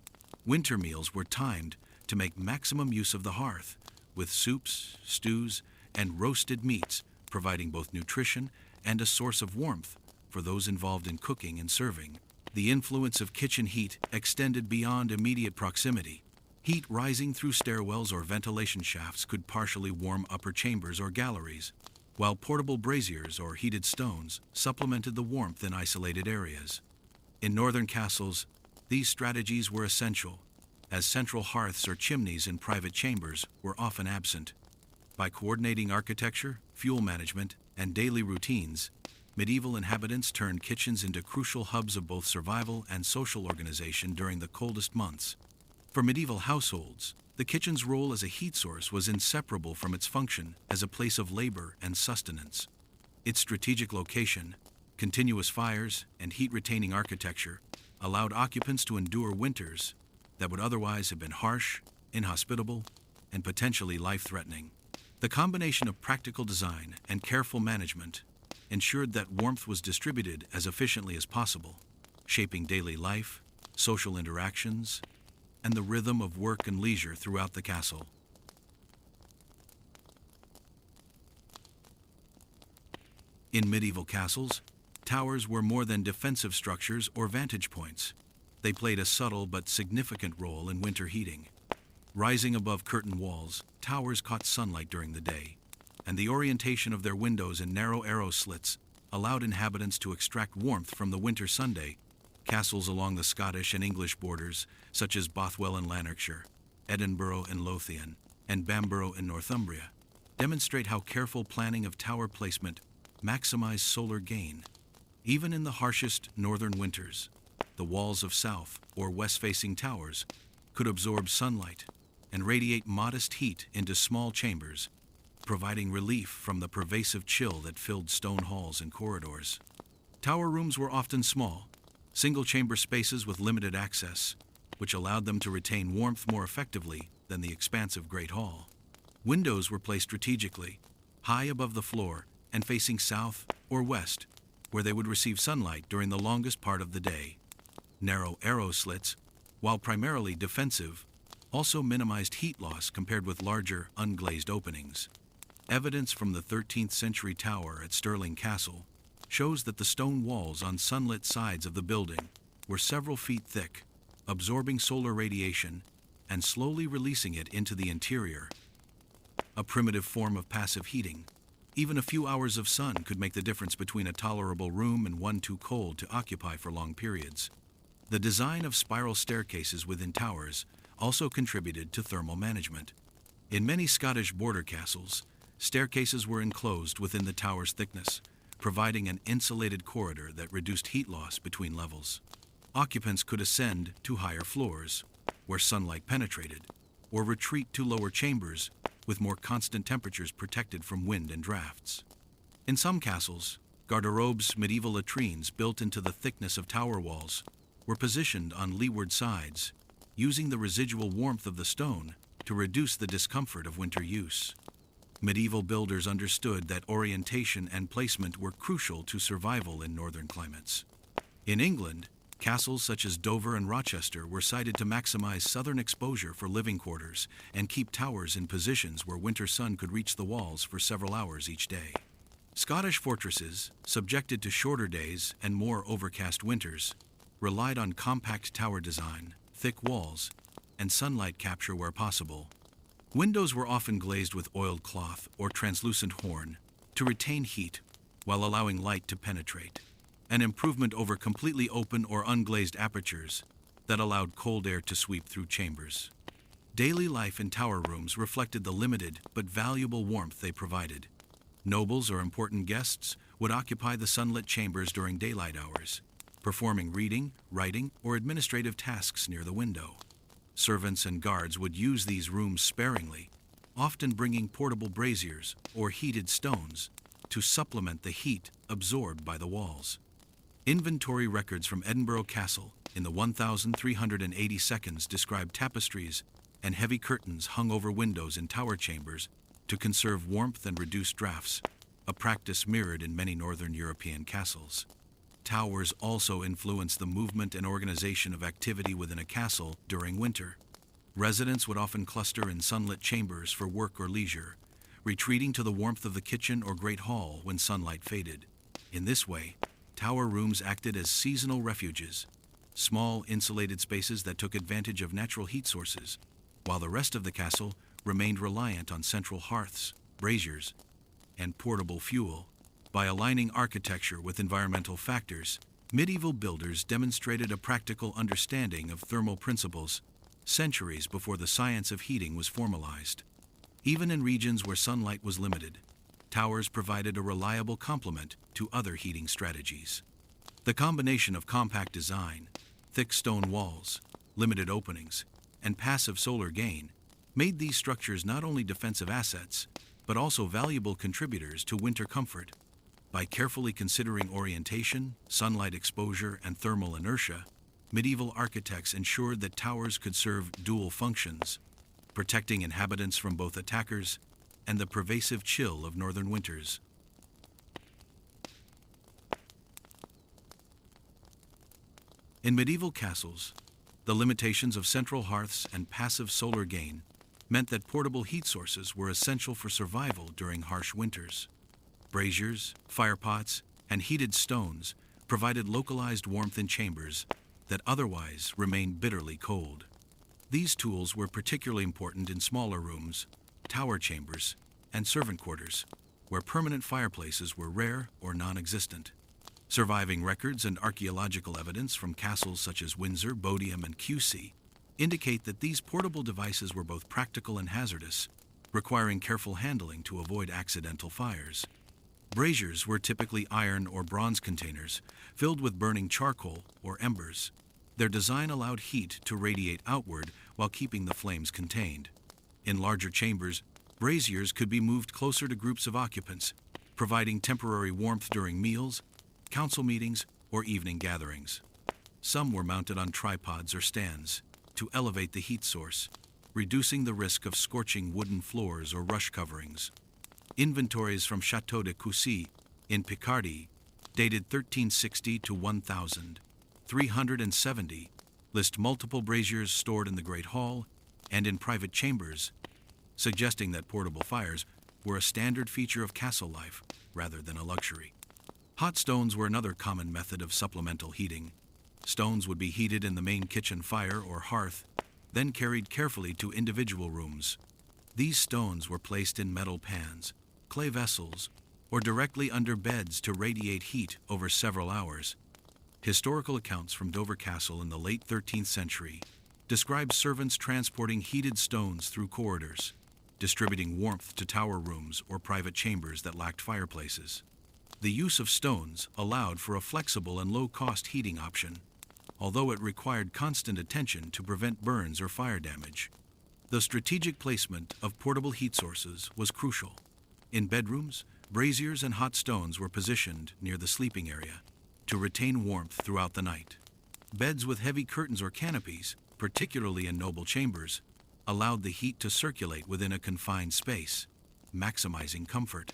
Winter meals were timed to make maximum use of the hearth, with soups, stews, and roasted meats providing both nutrition and a source of warmth for those involved in cooking and serving. The influence of kitchen heat extended beyond immediate proximity. Heat rising through stairwells or ventilation shafts could partially warm upper chambers or galleries, while portable braziers or heated stones supplemented the warmth in isolated areas. In northern castles, these strategies were essential, as central hearths or chimneys in private chambers were often absent. By coordinating architecture, fuel management, and daily routines, medieval inhabitants turned kitchens into crucial hubs of both survival and social organization during the coldest months. For medieval households, the kitchen's role as a heat source was inseparable from its function as a place of labor and sustenance. Its strategic location, continuous fires, and heat-retaining architecture allowed occupants to endure winters that would otherwise have been harsh, inhospitable, and potentially life-threatening. The combination of practical design and careful management ensured that warmth was distributed as efficiently as possible, shaping daily life, social interactions, and the rhythm of work and leisure throughout the castle. In medieval castles, towers were more than defensive structures or vantage points. They played a subtle but significant role in winter heating. Rising above curtain walls, towers caught sunlight during the day, and the orientation of their windows and narrow arrow slits allowed inhabitants to extract warmth from the winter Sunday. Castles along the Scottish and English borders, such as Bothwell in Lanarkshire, Edinburgh in Lothian, and Bamborough in Northumbria, demonstrate how careful planning of tower placement maximized solar gain. Even in the harshest northern winters, the walls of south or west-facing towers could absorb sunlight and radiate modest heat into small chambers, providing relief from the pervasive chill that filled stone halls and corridors. Tower rooms were often small, single-chamber spaces with limited access, which allowed them to retain warmth more effectively than the expansive Great Hall. Windows were placed strategically, high above the floor and facing south or west, where they would receive sunlight during the longest part of the day. Narrow arrow slits, while primarily defensive, also minimized heat loss compared with larger, unglazed openings. Evidence from the 13th century tower at Stirling Castle shows that the stone walls on sunlit sides of the building were several feet thick, absorbing solar radiation and slowly releasing it into the interior. A primitive form of passive heating. Even a few hours of sun could make the difference between a tolerable room and one too cold to occupy for long periods. The design of spiral staircases within towers also contributed to thermal management. In many Scottish border castles, staircases were enclosed within the tower's thickness, providing an insulated corridor that reduced heat loss between levels. Occupants could ascend to higher floors, where sunlight penetrated, or retreat to lower chambers with more constant temperatures protected from wind and drafts. In some castles, garderobes, medieval latrines built into the thickness of tower walls, were positioned on leeward sides, using the residual warmth of the stone to reduce the discomfort of winter use. Medieval builders understood that orientation and placement were crucial to survival in northern climates. In England, castles such as Dover and Rochester were sited to maximize southern exposure for living quarters and keep towers in positions where winter sun could reach the walls for several hours each day. Scottish fortresses, subjected to shorter days and more overcast winters, relied on compact tower design, thick walls, and sunlight capture where possible. Windows were often glazed with oiled cloth or translucent horn to retain heat while allowing light to penetrate, an improvement over completely open or unglazed apertures that allowed cold air to sweep through chambers. Daily life in tower rooms reflected the limited but valuable warmth they provided. Nobles or important guests would occupy the sunlit chambers during daylight hours, performing reading, writing, or administrative tasks near the window. Servants and guards would use these rooms sparingly, often bringing portable braziers or heated stones to supplement the heat absorbed by the walls. Inventory records from Edinburgh Castle in the 1380 seconds describe tapestries and heavy curtains hung over windows in tower chambers to conserve warmth and reduce drafts, a practice mirrored in many northern European castles. Towers also influence the movement and organization of activity within a castle during winter. Residents would often cluster in sunlit chambers for work or leisure, retreating to the warmth of the kitchen or great hall when sunlight faded. In this way, tower rooms acted as seasonal refuges, small insulated spaces that took advantage of natural heat sources, while the rest of the castle remained reliant on central hearths, braziers, and portable fuel. By aligning architecture with environmental factors, medieval builders demonstrated a practical understanding of thermal principles centuries before the science of heating was formalized. Even in regions where sunlight was limited, towers provided a reliable complement to other heating strategies. The combination of compact design, thick stone walls, limited openings, and passive solar gain made these structures not only defensive assets, but also valuable contributors to winter comfort. By carefully considering orientation, sunlight exposure, and thermal inertia, medieval architects ensured that towers could serve dual functions, protecting inhabitants from both attackers and the pervasive chill of northern winters. In medieval castles, the limitations of central hearths and passive solar gain meant that portable heat sources were essential for survival during harsh winters. Braziers, firepots, and heated stones provided localized warmth in chambers that otherwise remained bitterly cold. These tools were particularly important in smaller rooms, tower chambers, and servant quarters, where permanent fireplaces were rare or non-existent. Surviving records and archaeological evidence from castles such as Windsor, Bodiam, and Crecy indicate that these portable devices were both practical and hazardous, requiring careful handling to avoid accidental fires. Braziers were typically iron or bronze containers filled with burning charcoal or embers. Their design allowed heat to radiate outward while keeping the flames contained. In larger chambers, braziers could be moved closer to groups of occupants, providing temporary warmth during meals, council meetings, or evening gatherings. Some were mounted on tripods or stands to elevate the heat source, reducing the risk of scorching wooden floors or rush coverings. Inventories from Château de Coucy in Picardy, dated 1360 to 1370, list multiple braziers stored in the Great Hall and in private chambers, suggesting that portable fires were a standard feature of castle life rather than a luxury. Hot stones were another common method of supplemental heating. Stones would be heated in the main kitchen fire or hearth, then carried carefully to individual rooms. These stones were placed in metal pans, clay vessels, or directly under beds to radiate heat over several hours. Historical accounts from Dover Castle in the late 13th century describe servants transporting heated stones through corridors, distributing warmth to tower rooms or private chambers that lacked fireplaces. The use of stones allowed for a flexible and low-cost heating option, although it required constant attention to prevent burns or fire damage. The strategic placement of portable heat sources was crucial. In bedrooms, braziers and hot stones were positioned near the sleeping area to retain warmth throughout the night. Beds with heavy curtains or canopies, particularly in noble chambers, allowed the heat to circulate within a confined space, maximizing comfort.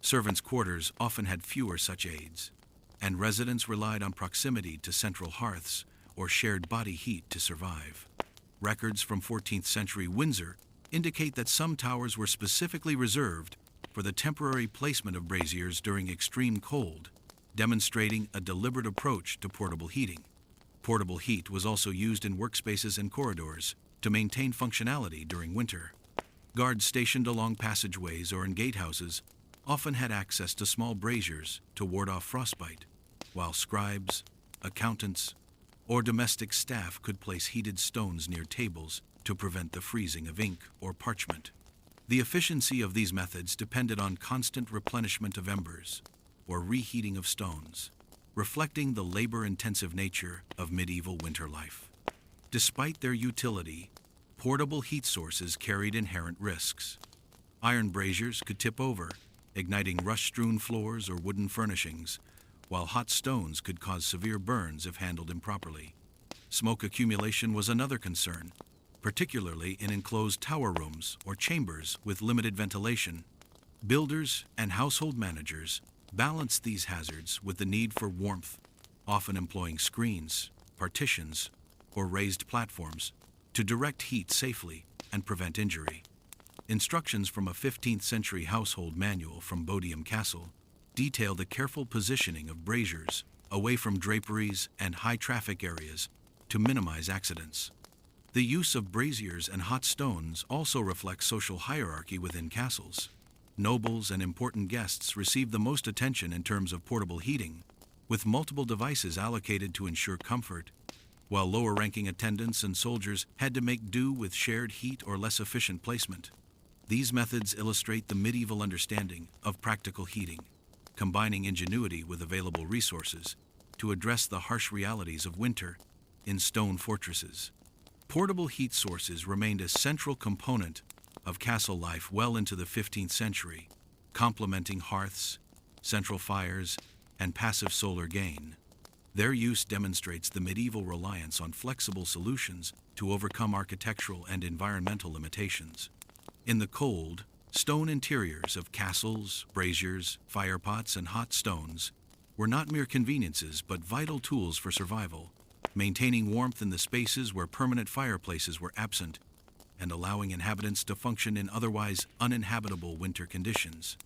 Servants' quarters often had fewer such aids, and residents relied on proximity to central hearths or shared body heat to survive. Records from 14th century Windsor indicate that some towers were specifically reserved for the temporary placement of braziers during extreme cold, demonstrating a deliberate approach to portable heating. Portable heat was also used in workspaces and corridors to maintain functionality during winter. Guards stationed along passageways or in gatehouses often had access to small braziers to ward off frostbite, while scribes, accountants, or domestic staff could place heated stones near tables to prevent the freezing of ink or parchment. The efficiency of these methods depended on constant replenishment of embers or reheating of stones, reflecting the labor-intensive nature of medieval winter life. Despite their utility, portable heat sources carried inherent risks. Iron braziers could tip over, igniting rust-strewn floors or wooden furnishings, while hot stones could cause severe burns if handled improperly. Smoke accumulation was another concern, particularly in enclosed tower rooms or chambers with limited ventilation. Builders and household managers balanced these hazards with the need for warmth, often employing screens, partitions, or raised platforms to direct heat safely and prevent injury. Instructions from a 15th century household manual from Bodiam Castle detail the careful positioning of braziers away from draperies and high-traffic areas to minimize accidents. The use of braziers and hot stones also reflects social hierarchy within castles. Nobles and important guests received the most attention in terms of portable heating, with multiple devices allocated to ensure comfort, while lower-ranking attendants and soldiers had to make do with shared heat or less efficient placement. These methods illustrate the medieval understanding of practical heating, combining ingenuity with available resources to address the harsh realities of winter in stone fortresses. Portable heat sources remained a central component of castle life well into the 15th century, complementing hearths, central fires, and passive solar gain. Their use demonstrates the medieval reliance on flexible solutions to overcome architectural and environmental limitations. In the cold, stone interiors of castles, braziers, firepots, and hot stones were not mere conveniences but vital tools for survival, maintaining warmth in the spaces where permanent fireplaces were absent and allowing inhabitants to function in otherwise uninhabitable winter conditions.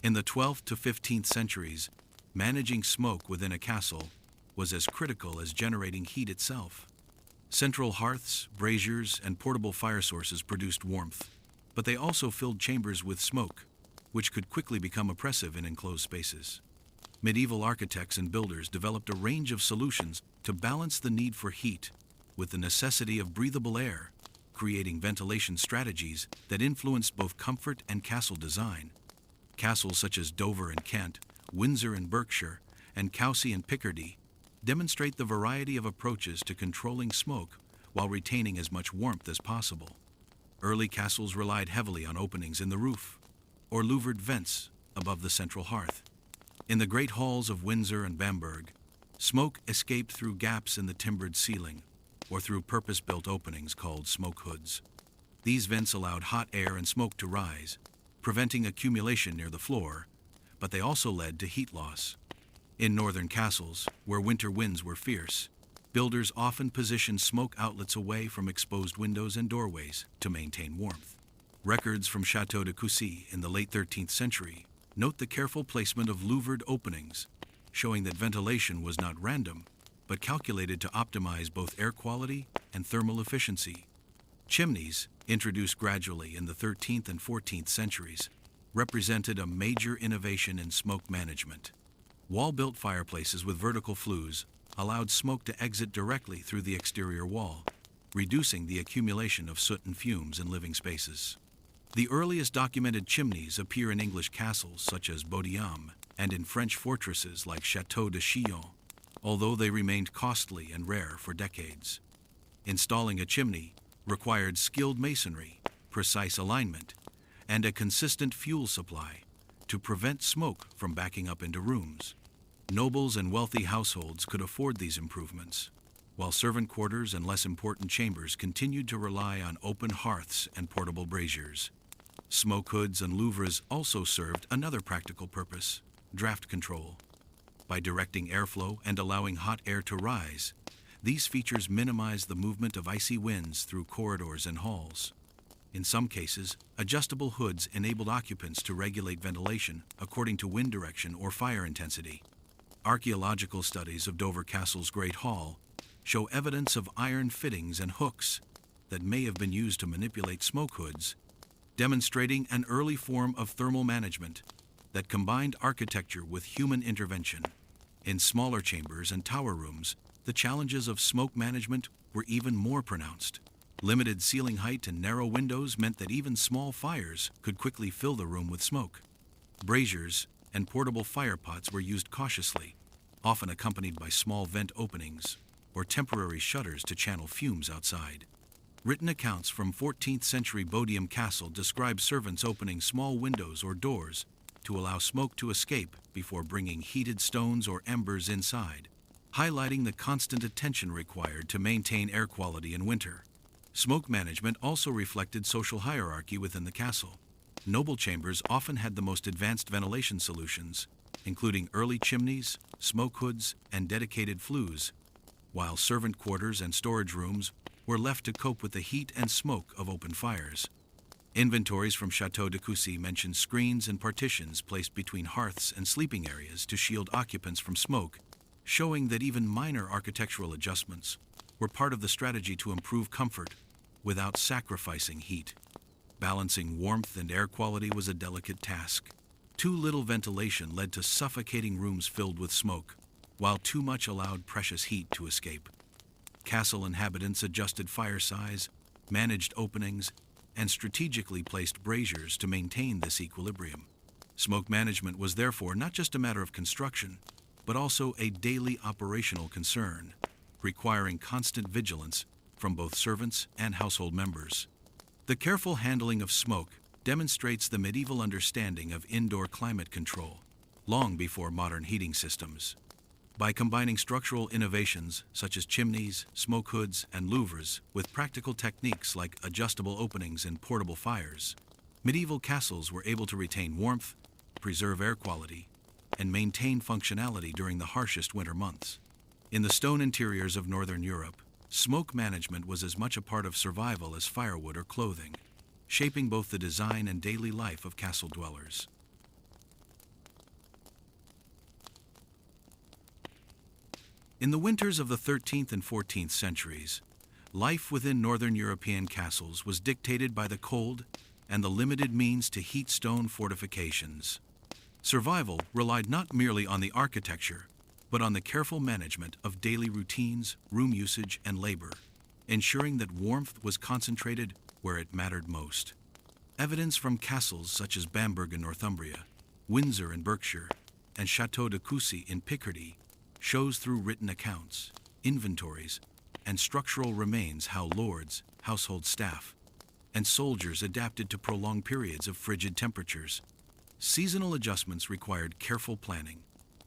In the 12th to 15th centuries, managing smoke within a castle was as critical as generating heat itself. Central hearths, braziers, and portable fire sources produced warmth, but they also filled chambers with smoke, which could quickly become oppressive in enclosed spaces. Medieval architects and builders developed a range of solutions to balance the need for heat with the necessity of breathable air, creating ventilation strategies that influenced both comfort and castle design. Castles such as Dover in Kent, Windsor in Berkshire, and Coucy in Picardy demonstrate the variety of approaches to controlling smoke while retaining as much warmth as possible. Early castles relied heavily on openings in the roof or louvered vents above the central hearth. In the great halls of Windsor and Bamberg, smoke escaped through gaps in the timbered ceiling or through purpose-built openings called smoke hoods. These vents allowed hot air and smoke to rise, preventing accumulation near the floor, but they also led to heat loss. In northern castles, where winter winds were fierce, builders often positioned smoke outlets away from exposed windows and doorways to maintain warmth. Records from Château de Coucy in the late 13th century note the careful placement of louvered openings, showing that ventilation was not random, but calculated to optimize both air quality and thermal efficiency. Chimneys, introduced gradually in the 13th and 14th centuries, represented a major innovation in smoke management. Wall-built fireplaces with vertical flues allowed smoke to exit directly through the exterior wall, reducing the accumulation of soot and fumes in living spaces. The earliest documented chimneys appear in English castles such as Baudiam and in French fortresses like Château de Chillon, although they remained costly and rare for decades. Installing a chimney required skilled masonry, precise alignment, and a consistent fuel supply to prevent smoke from backing up into rooms. Nobles and wealthy households could afford these improvements, while servant quarters and less important chambers continued to rely on open hearths and portable braziers. Smoke hoods and louvres also served another practical purpose: draft control. By directing airflow and allowing hot air to rise, these features minimize the movement of icy winds through corridors and halls. In some cases, adjustable hoods enabled occupants to regulate ventilation according to wind direction or fire intensity. Archaeological studies of Dover Castle's Great Hall show evidence of iron fittings and hooks that may have been used to manipulate smoke hoods, demonstrating an early form of thermal management that combined architecture with human intervention. In smaller chambers and tower rooms, the challenges of smoke management were even more pronounced. Limited ceiling height and narrow windows meant that even small fires could quickly fill the room with smoke. Braziers and portable firepots were used cautiously, often accompanied by small vent openings or temporary shutters to channel fumes outside. Written accounts from 14th century Baudiam Castle describe servants opening small windows or doors to allow smoke to escape before bringing heated stones or embers inside, highlighting the constant attention required to maintain air quality in winter. Smoke management also reflected social hierarchy within the castle. Noble chambers often had the most advanced ventilation solutions, including early chimneys, smoke hoods, and dedicated flues, while servant quarters and storage rooms were left to cope with the heat and smoke of open fires. Inventories from Chateau de Coucy mention screens and partitions placed between hearths and sleeping areas to shield occupants from smoke, showing that even minor architectural adjustments were part of the strategy to improve comfort without sacrificing heat. Balancing warmth and air quality was a delicate task. Too little ventilation led to suffocating rooms filled with smoke, while too much allowed precious heat to escape. Castle inhabitants adjusted fire size, managed openings, and strategically placed braziers to maintain this equilibrium. Smoke management was therefore not just a matter of construction, but also a daily operational concern, requiring constant vigilance from both servants and household members. The careful handling of smoke demonstrates the medieval understanding of indoor climate control, long before modern heating systems. By combining structural innovations such as chimneys, smoke hoods, and louvres with practical techniques like adjustable openings and portable fires, medieval castles were able to retain warmth, preserve air quality, and maintain functionality during the harshest winter months. In the stone interiors of Northern Europe, smoke management was as much a part of survival as firewood or clothing, shaping both the design and daily life of castle dwellers. In the winters of the 13th and 14th centuries, life within northern European castles was dictated by the cold and the limited means to heat stone fortifications. Survival relied not merely on the architecture, but on the careful management of daily routines, room usage, and labor, ensuring that warmth was concentrated where it mattered most. Evidence from castles such as Bamberg in Northumbria, Windsor in Berkshire, and Chateau de Coucy in Picardy shows through written accounts, inventories, and structural remains how lords, household staff, and soldiers adapted to prolonged periods of frigid temperatures. Seasonal adjustments required careful planning,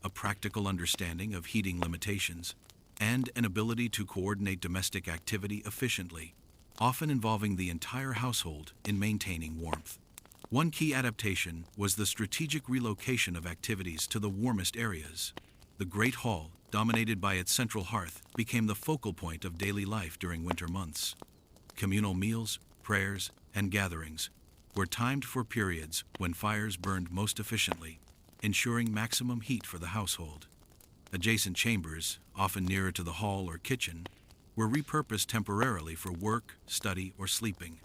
a practical understanding of heating limitations, and an ability to coordinate domestic activity efficiently, often involving the entire household in maintaining warmth. One key adaptation was the strategic relocation of activities to the warmest areas. The Great Hall, dominated by its central hearth, became the focal point of daily life during winter months. Communal meals, prayers, and gatherings were timed for periods when fires burned most efficiently, ensuring maximum heat for the household. Adjacent chambers, often nearer to the hall or kitchen, were repurposed temporarily for work, study, or sleeping.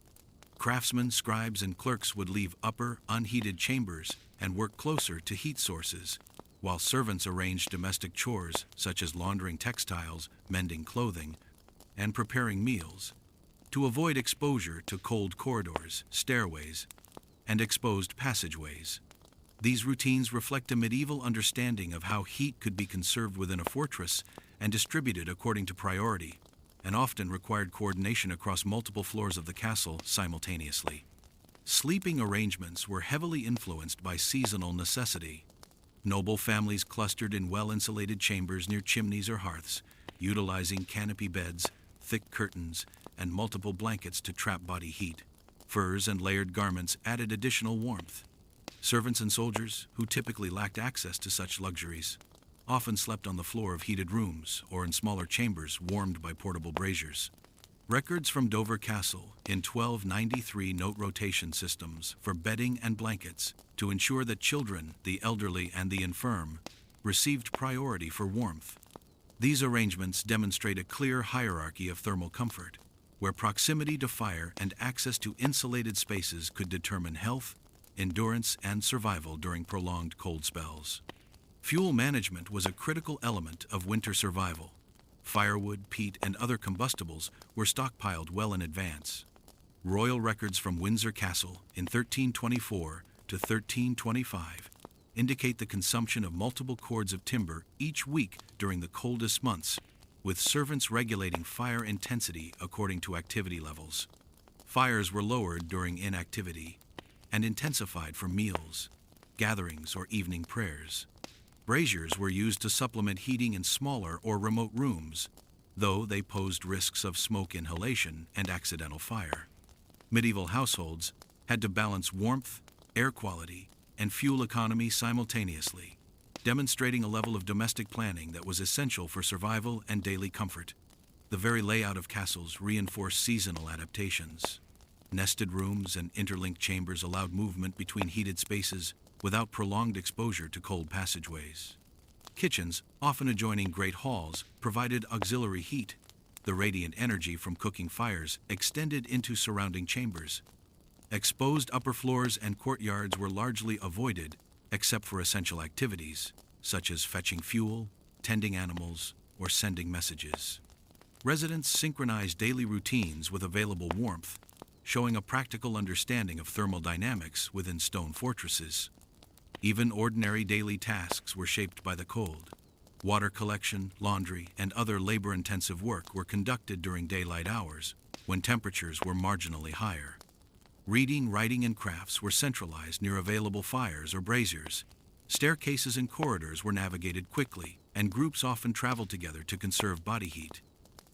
Craftsmen, scribes, and clerks would leave upper, unheated chambers and work closer to heat sources, while servants arranged domestic chores such as laundering textiles, mending clothing, and preparing meals, to avoid exposure to cold corridors, stairways, and exposed passageways. These routines reflect a medieval understanding of how heat could be conserved within a fortress and distributed according to priority, and often required coordination across multiple floors of the castle simultaneously. Sleeping arrangements were heavily influenced by seasonal necessity. Noble families clustered in well-insulated chambers near chimneys or hearths, utilizing canopy beds, thick curtains, and multiple blankets to trap body heat. Furs and layered garments added additional warmth. Servants and soldiers, who typically lacked access to such luxuries, often slept on the floor of heated rooms or in smaller chambers warmed by portable braziers. Records from Dover Castle in 1293 note rotation systems for bedding and blankets to ensure that children, the elderly, and the infirm received priority for warmth. These arrangements demonstrate a clear hierarchy of thermal comfort, where proximity to fire and access to insulated spaces could determine health, endurance, and survival during prolonged cold spells. Fuel management was a critical element of winter survival. Firewood, peat, and other combustibles were stockpiled well in advance. Royal records from Windsor Castle in 1324 to 1325 indicate the consumption of multiple cords of timber each week during the coldest months, with servants regulating fire intensity according to activity levels. Fires were lowered during inactivity and intensified for meals, gatherings, or evening prayers. Braziers were used to supplement heating in smaller or remote rooms, though they posed risks of smoke inhalation and accidental fire. Medieval households had to balance warmth, air quality, and fuel economy simultaneously, demonstrating a level of domestic planning that was essential for survival and daily comfort. The very layout of castles reinforced seasonal adaptations. Nested rooms and interlinked chambers allowed movement between heated spaces without prolonged exposure to cold passageways. Kitchens, often adjoining great halls, provided auxiliary heat. The radiant energy from cooking fires extended into surrounding chambers. Exposed upper floors and courtyards were largely avoided, except for essential activities, such as fetching fuel, tending animals, or sending messages. Residents synchronized daily routines with available warmth, showing a practical understanding of thermal dynamics within stone fortresses. Even ordinary daily tasks were shaped by the cold. Water collection, laundry, and other labor-intensive work were conducted during daylight hours, when temperatures were marginally higher. Reading, writing, and crafts were centralized near available fires or braziers. Staircases and corridors were navigated quickly, and groups often traveled together to conserve body heat.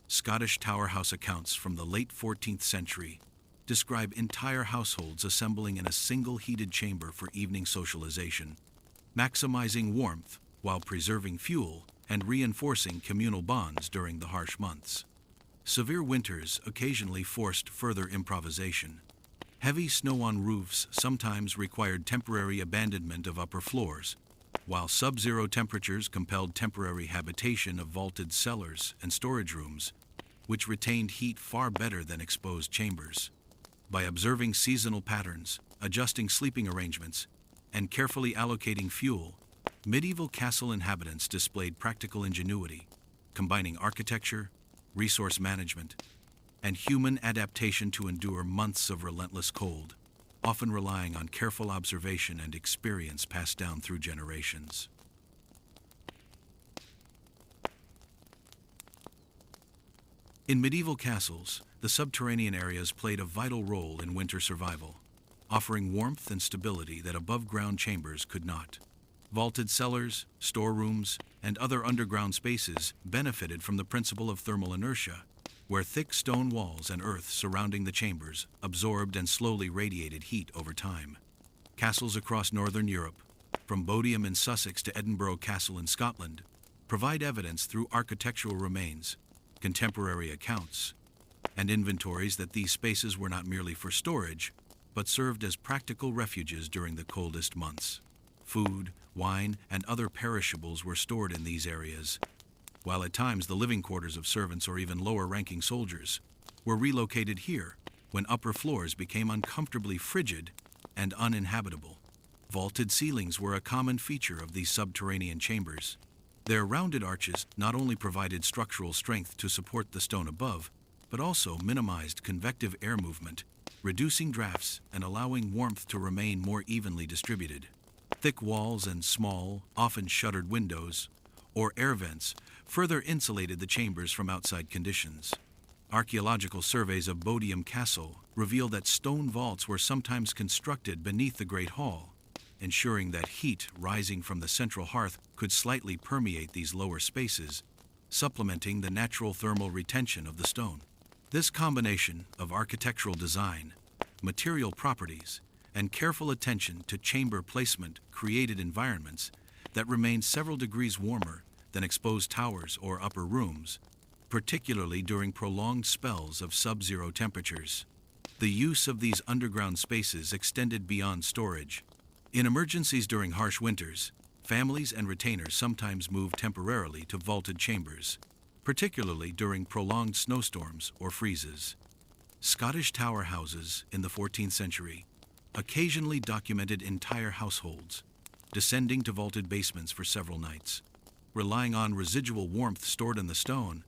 Scottish tower house accounts from the late 14th century describe entire households assembling in a single heated chamber for evening socialization, maximizing warmth while preserving fuel and reinforcing communal bonds during the harsh months. Severe winters occasionally forced further improvisation. Heavy snow on roofs sometimes required temporary abandonment of upper floors, while sub-zero temperatures compelled temporary habitation of vaulted cellars and storage rooms, which retained heat far better than exposed chambers. By observing seasonal patterns, adjusting sleeping arrangements, and carefully allocating fuel, medieval castle inhabitants displayed practical ingenuity, combining architecture, resource management, and human adaptation to endure months of relentless cold, often relying on careful observation and experience passed down through generations. In medieval castles, the subterranean areas played a vital role in winter survival, offering warmth and stability that above-ground chambers could not. Vaulted cellars, storerooms, and other underground spaces benefited from the principle of thermal inertia, where thick stone walls and earth surrounding the chambers absorbed and slowly radiated heat over time. Castles across northern Europe, from Bodiam in Sussex to Edinburgh Castle in Scotland, provide evidence through architectural remains, contemporary accounts, and inventories that these spaces were not merely for storage, but served as practical refuges during the coldest months. Food, wine, and other perishables were stored in these areas, while at times the living quarters of servants or even lower-ranking soldiers were relocated here when upper floors became uncomfortably frigid and uninhabitable. Vaulted ceilings were a common feature of these subterranean chambers. Their rounded arches not only provided structural strength to support the stone above, but also minimized convective air movement, reducing drafts and allowing warmth to remain more evenly distributed. Thick walls and small, often shuttered windows, or air vents, further insulated the chambers from outside conditions. Archaeological surveys of Bodiam Castle reveal that stone vaults were sometimes constructed beneath the Great Hall, ensuring that heat rising from the central hearth could slightly permeate these lower spaces, supplementing the natural thermal retention of the stone. This combination of architectural design, material properties, and careful attention to chamber placement created environments that remained several degrees warmer than exposed towers or upper rooms, particularly during prolonged spells of sub-zero temperatures. The use of these underground spaces extended beyond storage. In emergencies during harsh winters, families and retainers sometimes moved temporarily to vaulted chambers, particularly during prolonged snowstorms or freezes. Scottish tower houses in the 14th century occasionally documented entire households descending to vaulted basements for several nights, relying on residual warmth stored in the stone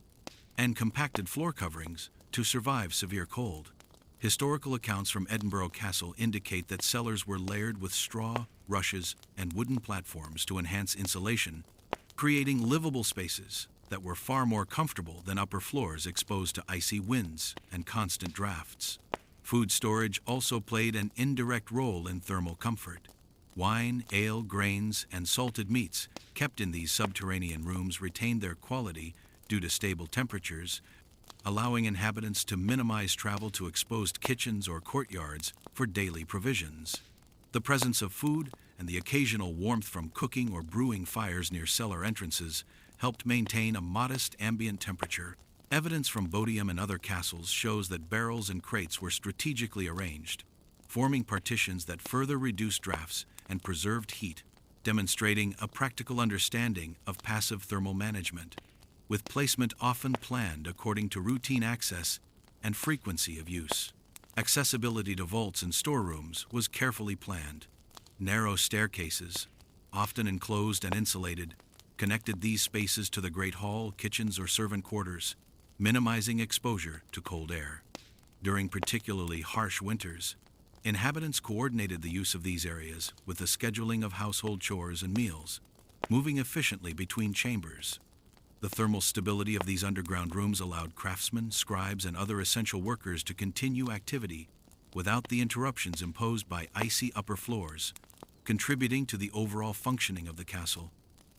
and compacted floor coverings to survive severe cold. Historical accounts from Edinburgh Castle indicate that cellars were layered with straw, rushes, and wooden platforms to enhance insulation, creating livable spaces that were far more comfortable than upper floors exposed to icy winds and constant drafts. Food storage also played an indirect role in thermal comfort. Wine, ale, grains, and salted meats kept in these subterranean rooms retained their quality due to stable temperatures, allowing inhabitants to minimize travel to exposed kitchens or courtyards for daily provisions. The presence of food and the occasional warmth from cooking or brewing fires near cellar entrances helped maintain a modest ambient temperature Evidence from Bodiam and other castles shows that barrels and crates were strategically arranged, forming partitions that further reduced drafts and preserved heat, demonstrating a practical understanding of passive thermal management, with placement often planned according to routine access and frequency of use. Accessibility to vaults and storerooms was carefully planned. Narrow staircases, often enclosed and insulated, connected these spaces to the great hall, kitchens, or servant quarters, minimizing exposure to cold air. During particularly harsh winters, inhabitants coordinated the use of these areas with the scheduling of household chores and meals, moving efficiently between chambers. The thermal stability of these underground rooms allowed craftsmen, scribes, and other essential workers to continue activity without the interruptions imposed by icy upper floors, contributing to the overall functioning of the castle,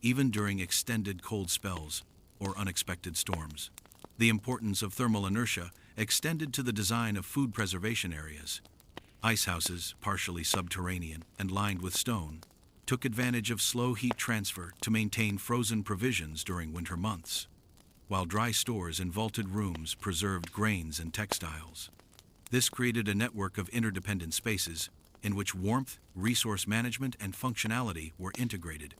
even during extended cold spells or unexpected storms. The importance of thermal inertia extended to the design of food preservation areas. Ice houses, partially subterranean and lined with stone, took advantage of slow heat transfer to maintain frozen provisions during winter months, while dry stores in vaulted rooms preserved grains and textiles. This created a network of interdependent spaces in which warmth, resource management, and functionality were integrated.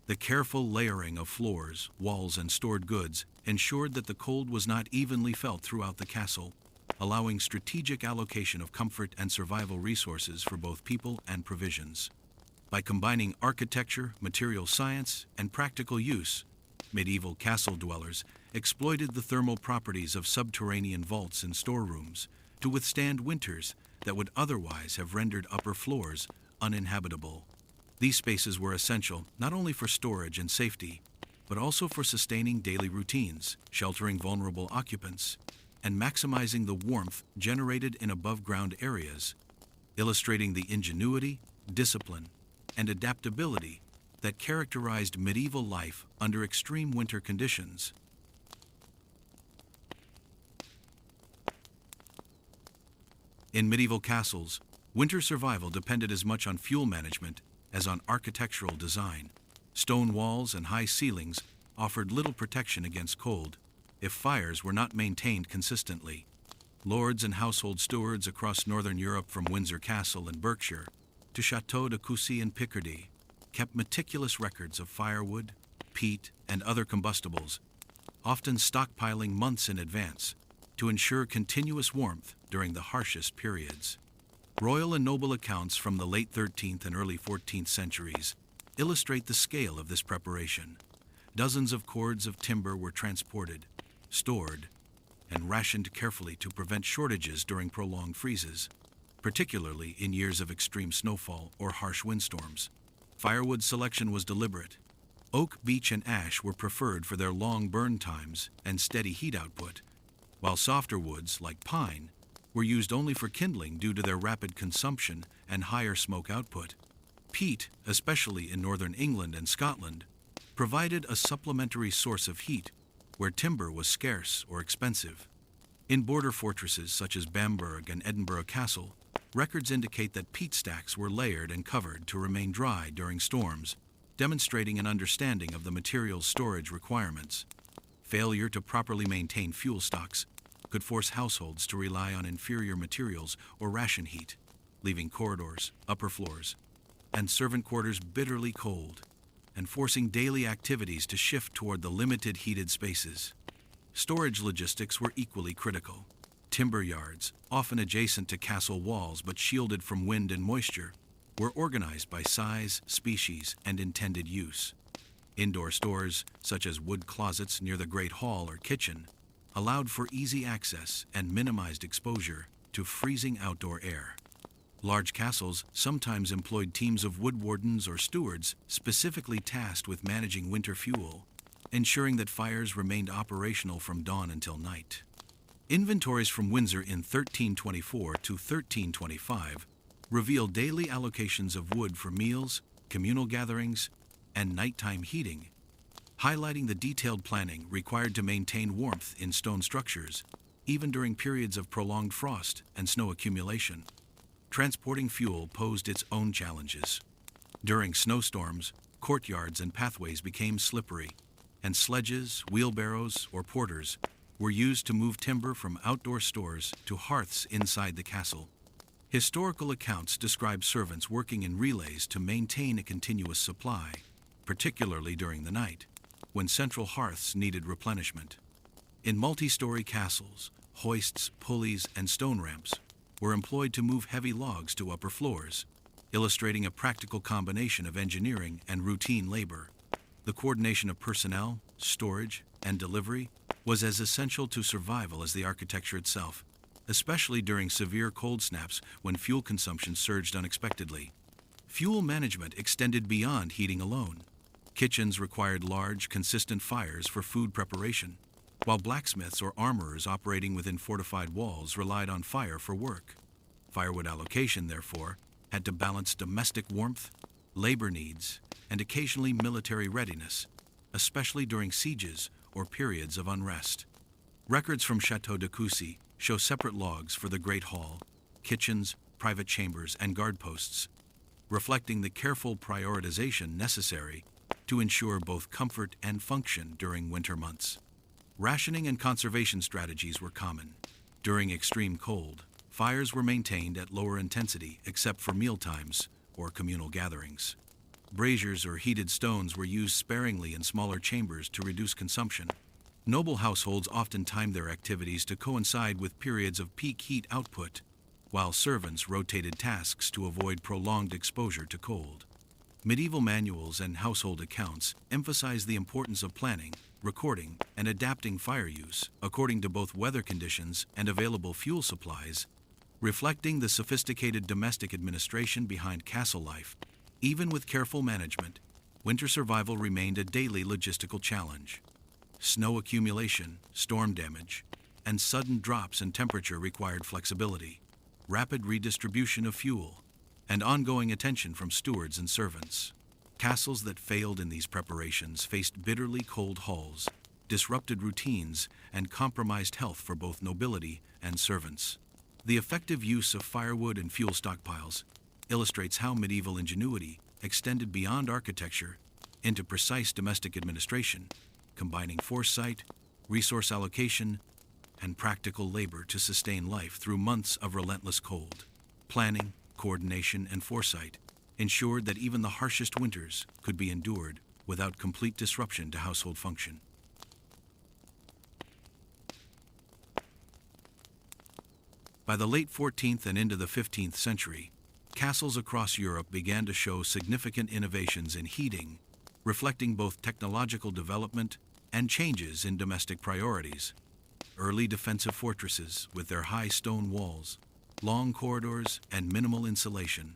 The careful layering of floors, walls, and stored goods ensured that the cold was not evenly felt throughout the castle, allowing strategic allocation of comfort and survival resources for both people and provisions. By combining architecture, material science, and practical use, medieval castle dwellers exploited the thermal properties of subterranean vaults and storerooms to withstand winters that would otherwise have rendered upper floors uninhabitable. These spaces were essential not only for storage and safety, but also for sustaining daily routines, sheltering vulnerable occupants, and maximizing the warmth generated in above-ground areas, illustrating the ingenuity, discipline, and adaptability that characterized medieval life under extreme winter conditions. In medieval castles, winter survival depended as much on fuel management as on architectural design. Stone walls and high ceilings offered little protection against cold if fires were not maintained consistently. Lords and household stewards across northern Europe, from Windsor Castle in Berkshire to Château de Coucy in Picardy, kept meticulous records of firewood, peat, and other combustibles, often stockpiling months in advance to ensure continuous warmth during the harshest periods. Royal and noble accounts from the late 13th and early 14th centuries illustrate the scale of this preparation. Dozens of cords of timber were transported, stored, and rationed carefully to prevent shortages during prolonged freezes, particularly in years of extreme snowfall or harsh windstorms. Firewood selection was deliberate. Oak, beech, and ash were preferred for their long burn times and steady heat output, while softer woods, like pine, were used only for kindling due to their rapid consumption and higher smoke output. Peat, especially in northern England and Scotland, provided a supplementary source of heat where timber was scarce or expensive. In border fortresses such as Bamberg and Edinburgh Castle, records indicate that peat stacks were layered and covered to remain dry during storms, demonstrating an understanding of the material's storage requirements. Failure to properly maintain fuel stocks could force households to rely on inferior materials or ration heat, leaving corridors, upper floors, and servant quarters bitterly cold, and forcing daily activities to shift toward the limited heated spaces. Storage logistics were equally critical. Timber yards, often adjacent to castle walls but shielded from wind and moisture, were organized by size, species, and intended use. Indoor stores, such as wood closets near the great hall or kitchen, allowed for easy access and minimized exposure to freezing outdoor air. Large castles sometimes employed teams of woodwardens or stewards specifically tasked with managing winter fuel, ensuring that fires remained operational from dawn until night. Inventories from Windsor in 1324 to 1325 reveal daily allocations of wood for meals, communal gatherings, and nighttime heating, highlighting the detailed planning required to maintain warmth in stone structures, even during periods of prolonged frost and snow accumulation. Transporting fuel posed its own challenges. During snowstorms, courtyards and pathways became slippery, and sledges, wheelbarrows, or porters were used to move timber from outdoor stores to hearths inside the castle. Historical accounts describe servants working in relays to maintain a continuous supply, particularly during the night, when central hearths needed replenishment. In multi-story castles, hoists, pulleys, and stone ramps were employed to move heavy logs to upper floors, illustrating a practical combination of engineering and routine labor. The coordination of personnel, storage, and delivery was as essential to survival as the architecture itself, especially during severe cold snaps when fuel consumption surged unexpectedly. Fuel management extended beyond heating alone. Kitchens required large, consistent fires for food preparation, while blacksmiths or armorers operating within fortified walls relied on fire for work. Firewood allocation, therefore, had to balance domestic warmth, labor needs, and occasionally military readiness, especially during sieges or periods of unrest. Records from Château de Coucy show separate logs for the Great Hall, kitchens, private chambers, and guard posts, reflecting the careful prioritization necessary to ensure both comfort and function during winter months. Rationing and conservation strategies were common. During extreme cold, fires were maintained at lower intensity except for mealtimes or communal gatherings. Braziers or heated stones were used sparingly in smaller chambers to reduce consumption. Noble households often timed their activities to coincide with periods of peak heat output, while servants rotated tasks to avoid prolonged exposure to cold. Medieval manuals and household accounts emphasize the importance of planning, recording, and adapting fire use according to both weather conditions and available fuel supplies, reflecting the sophisticated domestic administration behind castle life. Even with careful management, winter survival remained a daily logistical challenge. Snow accumulation, storm damage, and sudden drops in temperature required flexibility, rapid redistribution of fuel, and ongoing attention from stewards and servants. Castles that failed in these preparations faced bitterly cold halls, disrupted routines, and compromised health for both nobility and servants. The effective use of firewood and fuel stockpiles illustrates how medieval ingenuity extended beyond architecture into precise domestic administration, combining foresight, resource allocation, and practical labor to sustain life through months of relentless cold. Planning, coordination, and foresight ensured that even the harshest winters could be endured without complete disruption to household function. By the late 14th and into the 15th century, castles across Europe began to show significant innovations in heating, reflecting both technological development and changes in domestic priorities. Early defensive fortresses, with their high stone walls, long corridors, and minimal insulation,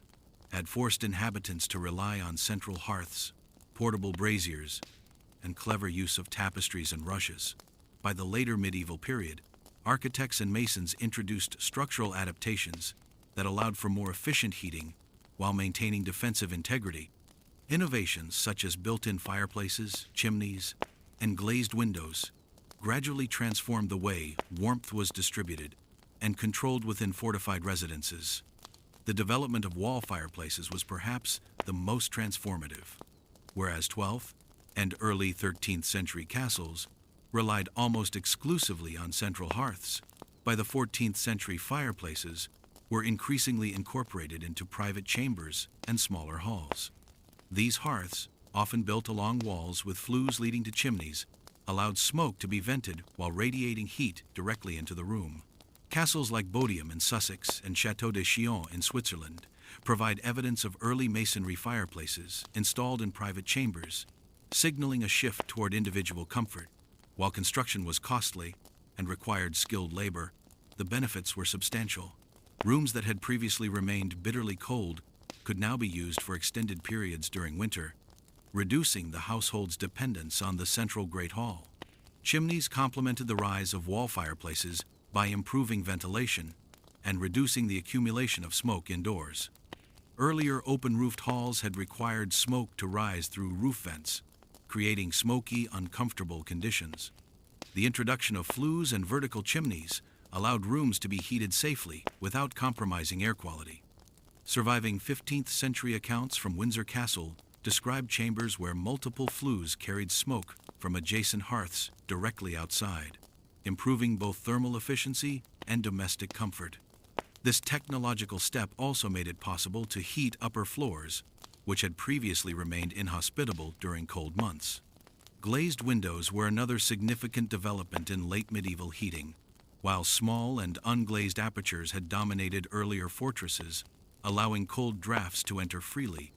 had forced inhabitants to rely on central hearths, portable braziers, and clever use of tapestries and rushes. By the later medieval period, architects and masons introduced structural adaptations that allowed for more efficient heating while maintaining defensive integrity. Innovations such as built-in fireplaces, chimneys, and glazed windows gradually transformed the way warmth was distributed and controlled within fortified residences. The development of wall fireplaces was perhaps the most transformative, whereas 12th and early 13th century castles relied almost exclusively on central hearths. By the 14th century, fireplaces were increasingly incorporated into private chambers and smaller halls. These hearths, often built along walls with flues leading to chimneys, allowed smoke to be vented while radiating heat directly into the room. Castles like Bodiam in Sussex and Château de Chillon in Switzerland provide evidence of early masonry fireplaces installed in private chambers, signaling a shift toward individual comfort. While construction was costly and required skilled labor, the benefits were substantial. Rooms that had previously remained bitterly cold could now be used for extended periods during winter, reducing the household's dependence on the central Great Hall. Chimneys complemented the rise of wall fireplaces by improving ventilation and reducing the accumulation of smoke indoors. Earlier open-roofed halls had required smoke to rise through roof vents, creating smoky, uncomfortable conditions. The introduction of flues and vertical chimneys allowed rooms to be heated safely without compromising air quality. Surviving 15th century accounts from Windsor Castle describe chambers where multiple flues carried smoke from adjacent hearths directly outside. improving both thermal efficiency and domestic comfort. This technological step also made it possible to heat upper floors, which had previously remained inhospitable during cold months. Glazed windows were another significant development in late medieval heating. While small and unglazed apertures had dominated earlier fortresses, allowing cold drafts to enter freely,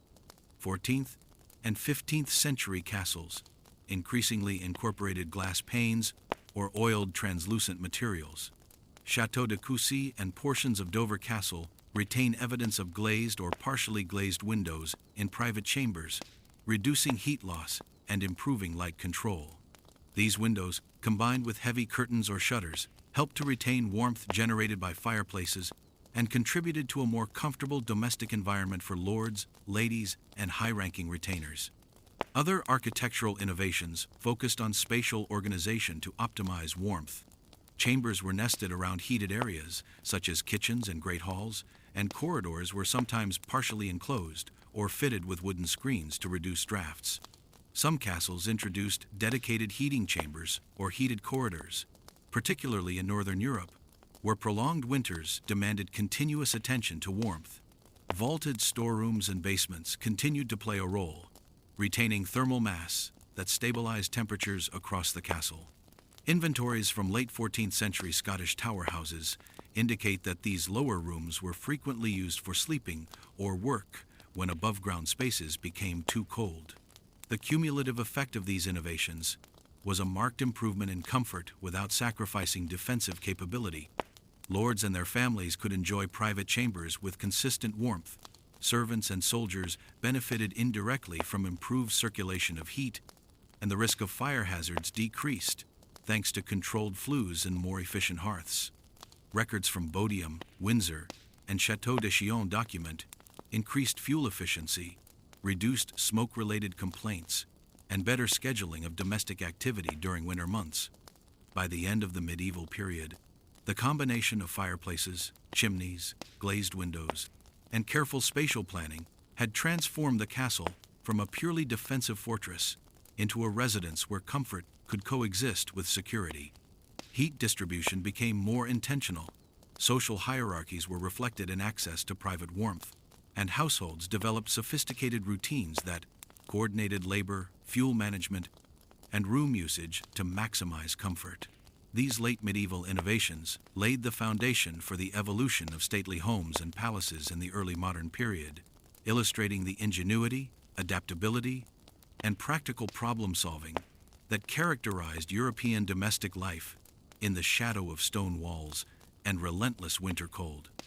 14th and 15th century castles increasingly incorporated glass panes or oiled translucent materials. Château de Coucy and portions of Dover Castle retain evidence of glazed or partially glazed windows in private chambers, reducing heat loss and improving light control. These windows, combined with heavy curtains or shutters, helped to retain warmth generated by fireplaces and contributed to a more comfortable domestic environment for lords, ladies, and high-ranking retainers. Other architectural innovations focused on spatial organization to optimize warmth. Chambers were nested around heated areas, such as kitchens and great halls, and corridors were sometimes partially enclosed or fitted with wooden screens to reduce drafts. Some castles introduced dedicated heating chambers or heated corridors, particularly in Northern Europe, where prolonged winters demanded continuous attention to warmth. Vaulted storerooms and basements continued to play a role, retaining thermal mass that stabilized temperatures across the castle. Inventories from late 14th century Scottish tower houses indicate that these lower rooms were frequently used for sleeping or work when above-ground spaces became too cold. The cumulative effect of these innovations was a marked improvement in comfort without sacrificing defensive capability. Lords and their families could enjoy private chambers with consistent warmth. Servants and soldiers benefited indirectly from improved circulation of heat, and the risk of fire hazards decreased thanks to controlled flues and more efficient hearths. Records from Bodiam, Windsor, and Château de Chillon document increased fuel efficiency, reduced smoke-related complaints, and better scheduling of domestic activity during winter months. By the end of the medieval period, the combination of fireplaces, chimneys, glazed windows, and careful spatial planning had transformed the castle from a purely defensive fortress into a residence where comfort could coexist with security. Heat distribution became more intentional. Social hierarchies were reflected in access to private warmth, and households developed sophisticated routines that coordinated labor, fuel management, and room usage to maximize comfort. These late medieval innovations laid the foundation for the evolution of stately homes and palaces in the early modern period, illustrating the ingenuity, adaptability, and practical problem-solving that characterized European domestic life in the shadow of stone walls and relentless winter cold.